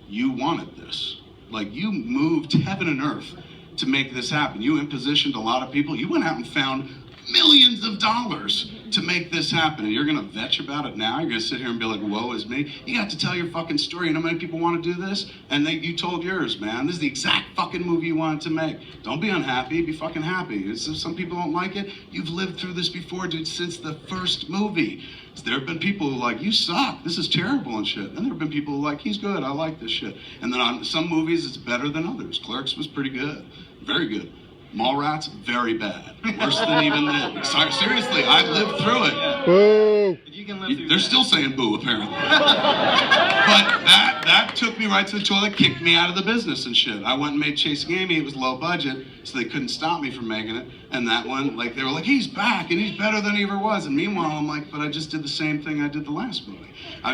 you wanted this. Like, you moved heaven and earth to make this happen. You impositioned a lot of people. You went out and found millions of dollars to make this happen. And you're going to vetch about it now? You're going to sit here and be like, woe is me? You got to tell your fucking story. You know how many people want to do this? And you told yours, man. This is the exact fucking movie you wanted to make. Don't be unhappy. Be fucking happy. If some people don't like it, you've lived through this before, dude, since the first movie. There have been people who are like, you suck, this is terrible and shit. And there have been people who are like, he's good, I like this shit. And then on some movies, it's better than others. Clerks was pretty good, very good. Mallrats, very bad. Worse than even then. Seriously, I lived through it. Boo. If you can live through They're that. still saying boo, apparently. But that took me right to the toilet, kicked me out of the business and shit. I went and made Chasing Amy. It was low budget, so they couldn't stop me from making it. And that one, like, they were like, he's back and he's better than he ever was. And meanwhile, I'm like, but I just did the same thing I did the last movie,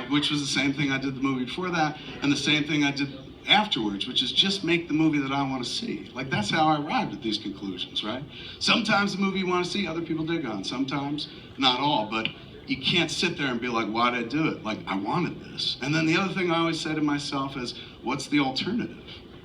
which was the same thing I did the movie before that, and the same thing I did afterwards, which is just make the movie that I want to see. Like, that's how I arrived at these conclusions, right? Sometimes the movie you want to see, other people dig on. Sometimes, not all, but you can't sit there and be like, why'd I do it? Like, I wanted this. And then the other thing I always say to myself is, what's the alternative?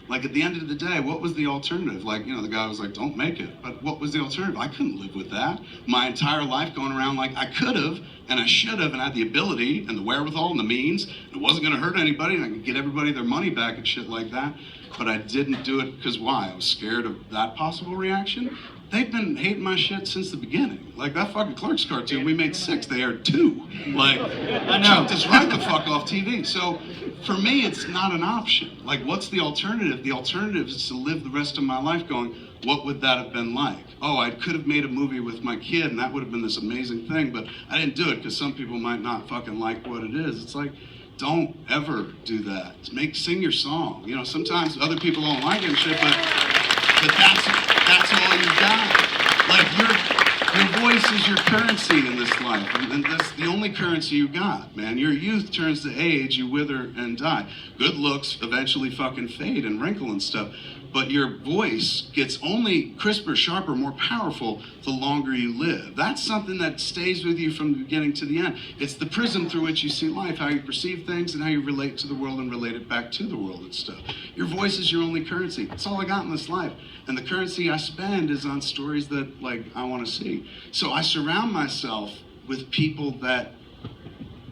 Like, at the end of the day, what was the alternative? Like, you know, the guy was like, don't make it. But what was the alternative? I couldn't live with that. My entire life going around like I could have, and I should have, and had the ability and the wherewithal and the means. And it wasn't going to hurt anybody, and I could get everybody their money back and shit like that. But I didn't do it because why? I was scared of that possible reaction. They've been hating my shit since the beginning. Like, that fucking Clerks cartoon, we made 6, they aired 2. Like, I chucked us right the fuck off TV. So, for me, it's not an option. Like, what's the alternative? The alternative is to live the rest of my life going, what would that have been like? Oh, I could have made a movie with my kid, and that would have been this amazing thing, but I didn't do it because some people might not fucking like what it is. It's like, don't ever do that. Sing your song. You know, sometimes other people don't like it and shit, but that's all you've got. Like, your voice is your currency in this life, and that's the only currency you got, man. Your youth turns to age, you wither and die. Good looks eventually fucking fade and wrinkle and stuff, but your voice gets only crisper, sharper, more powerful the longer you live. That's something that stays with you from the beginning to the end. It's the prism through which you see life, how you perceive things, and how you relate to the world and relate it back to the world and stuff. Your voice is your only currency. That's all I got in this life. And the currency I spend is on stories that, like, I want to see. So I surround myself with people that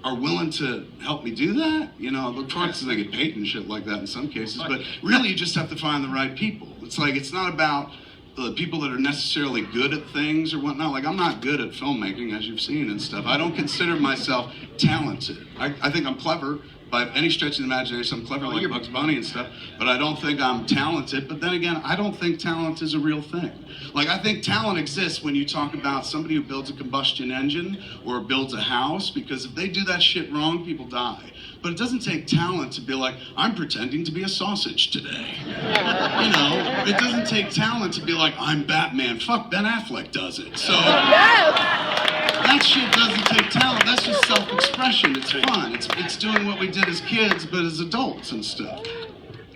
are willing to help me do that. You know, of course they get paid and shit like that in some cases, but really you just have to find the right people. It's like, it's not about the people that are necessarily good at things or whatnot. Like, I'm not good at filmmaking, as you've seen and stuff. I don't consider myself talented. I think I'm clever. By any stretch of the imagination, I'm clever like Bugs Bunny and stuff, but I don't think I'm talented. But then again, I don't think talent is a real thing. Like, I think talent exists when you talk about somebody who builds a combustion engine or builds a house, because if they do that shit wrong, people die. But it doesn't take talent to be like, I'm pretending to be a sausage today. You know, it doesn't take talent to be like, I'm Batman. Fuck, Ben Affleck does it. So that shit doesn't take talent. That's just self-expression. It's fun. It's doing what we did as kids, but as adults and stuff.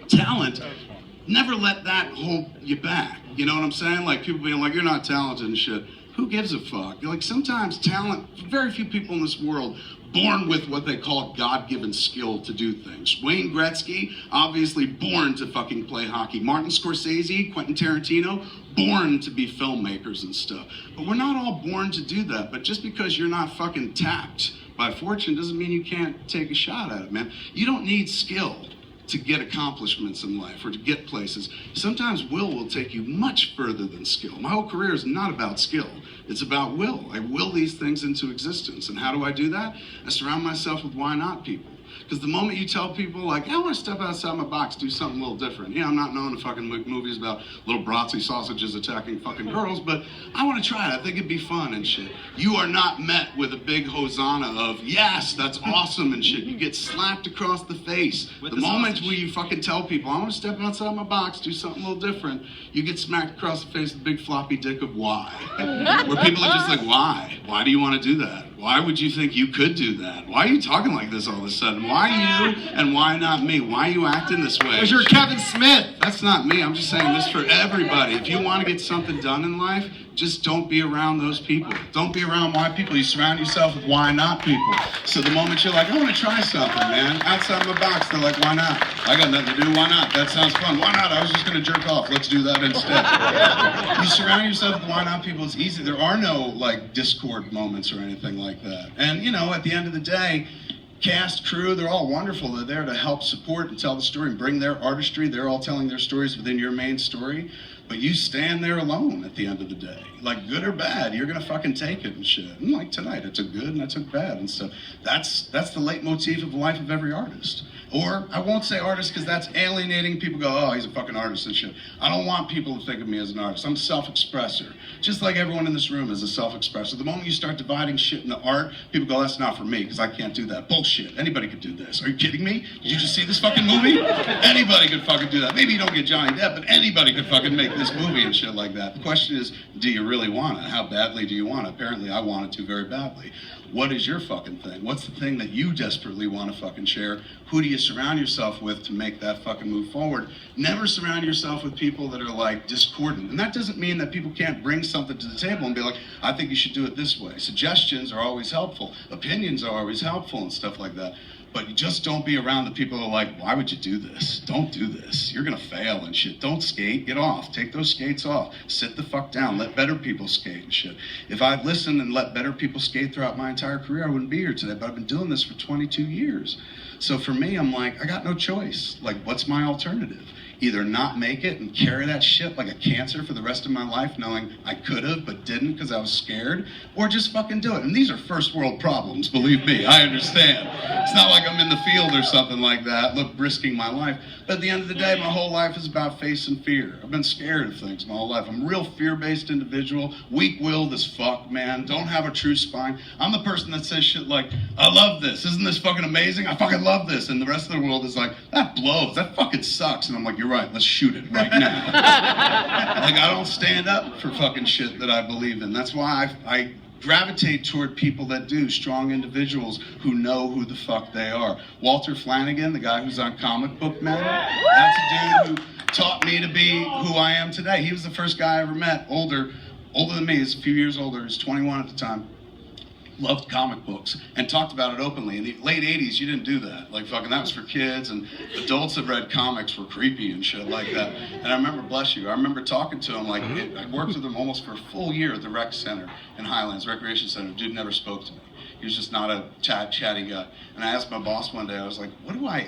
Talent, never let that hold you back. You know what I'm saying? Like, people being like, you're not talented and shit. Who gives a fuck? Like, sometimes talent, very few people in this world born with what they call God-given skill to do things. Wayne Gretzky, obviously born to fucking play hockey. Martin Scorsese, Quentin Tarantino, born to be filmmakers and stuff. But we're not all born to do that. But just because you're not fucking tapped by fortune doesn't mean you can't take a shot at it, man. You don't need skill to get accomplishments in life or to get places. Sometimes will take you much further than skill. My whole career is not about skill. It's about will. I will these things into existence. And how do I do that? I surround myself with why not people. Because the moment you tell people, like, I want to step outside my box, do something a little different. Yeah, I'm not known to fucking make movies about little Bratzy sausages attacking fucking girls, but I want to try it. I think it'd be fun and shit. You are not met with a big hosanna of, yes, that's awesome and shit. You get slapped across the face. The moment where you fucking tell people, I want to step outside my box, do something a little different, you get smacked across the face with a big floppy dick of why. Where people are just like, why? Why do you want to do that? Why would you think you could do that? Why are you talking like this all of a sudden? Why you and why not me? Why are you acting this way? Because you're Kevin Smith. That's not me. I'm just saying this for everybody. If you want to get something done in life, just don't be around those people. Don't be around why people. You surround yourself with why not people. So the moment you're like, I want to try something, man, outside my box, they're like, why not? I got nothing to do. Why not? That sounds fun. Why not? I was just going to jerk off. Let's do that instead. You surround yourself with why not people. It's easy. There are no, like, discord moments or anything like that. And, you know, at the end of the day, cast, crew, they're all wonderful. They're there to help support and tell the story and bring their artistry. They're all telling their stories within your main story. But you stand there alone at the end of the day. Like, good or bad, you're gonna fucking take it and shit. And like tonight, I took good and I took bad and stuff. That's the leitmotif of the life of every artist. Or I won't say artist because that's alienating. People go, oh, he's a fucking artist and shit. I don't want people to think of me as an artist. I'm a self-expresser. Just like everyone in this room is a self-expresser. The moment you start dividing shit into art, people go, that's not for me because I can't do that. Bullshit. Anybody could do this. Are you kidding me? Did you just see this fucking movie? Anybody could fucking do that. Maybe you don't get Johnny Depp, but anybody could fucking make this movie and shit like that. The question is, do you really want it? How badly do you want it? Apparently I want it to very badly. What is your fucking thing? What's the thing that you desperately want to fucking share? Who do you surround yourself with to make that fucking move forward? Never surround yourself with people that are like discordant. And that doesn't mean that people can't bring something to the table and be like, I think you should do it this way. Suggestions are always helpful. Opinions are always helpful and stuff like that. But you just don't be around the people who are like, why would you do this? Don't do this. You're gonna fail and shit. Don't skate, get off. Take those skates off. Sit the fuck down. Let better people skate and shit. If I'd listened and let better people skate throughout my entire career, I wouldn't be here today. But I've been doing this for 22 years. So for me, I'm like, I got no choice. Like, what's my alternative? Either not make it and carry that shit like a cancer for the rest of my life, knowing I could have but didn't because I was scared, or just fucking do it. And these are first world problems, believe me, I understand. It's not like I'm in the field or something like that, look, risking my life. But at the end of the day, my whole life is about facing fear. I've been scared of things my whole life. I'm a real fear-based individual, weak-willed as fuck, man, don't have a true spine. I'm the person that says shit like, I love this, isn't this fucking amazing? I fucking love this. And the rest of the world is like, that blows, that fucking sucks. And I'm like, you're right, let's shoot it right now. Like, I don't stand up for fucking shit that I believe in. That's why I gravitate toward people that do, strong individuals who know who the fuck they are. Walter Flanagan, the guy who's on Comic Book Man, that's a dude who taught me to be who I am today. He was the first guy I ever met, older than me, he's a few years older, he's 21 at the time. Loved comic books and talked about it openly. In the late 80s, you didn't do that. Like, fucking, that was for kids, and adults that read comics were creepy and shit like that. And I remember, bless you, I remember talking to him, like, I worked with him almost for a full year at the rec center in Highlands, Recreation Center. Dude never spoke to me. He was just not a chatty guy. And I asked my boss one day, I was like,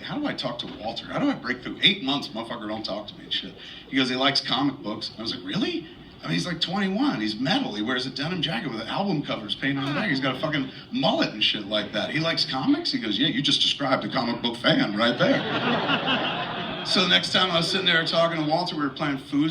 how do I talk to Walter? How do I break through? 8 months, motherfucker don't talk to me and shit. He goes, he likes comic books. I was like, really? I mean, he's like 21, he's metal, he wears a denim jacket with album covers painted on the back, he's got a fucking mullet and shit like that. He likes comics? He goes, yeah, you just described a comic book fan right there. So the next time I was sitting there talking to Walter, we were playing foosball.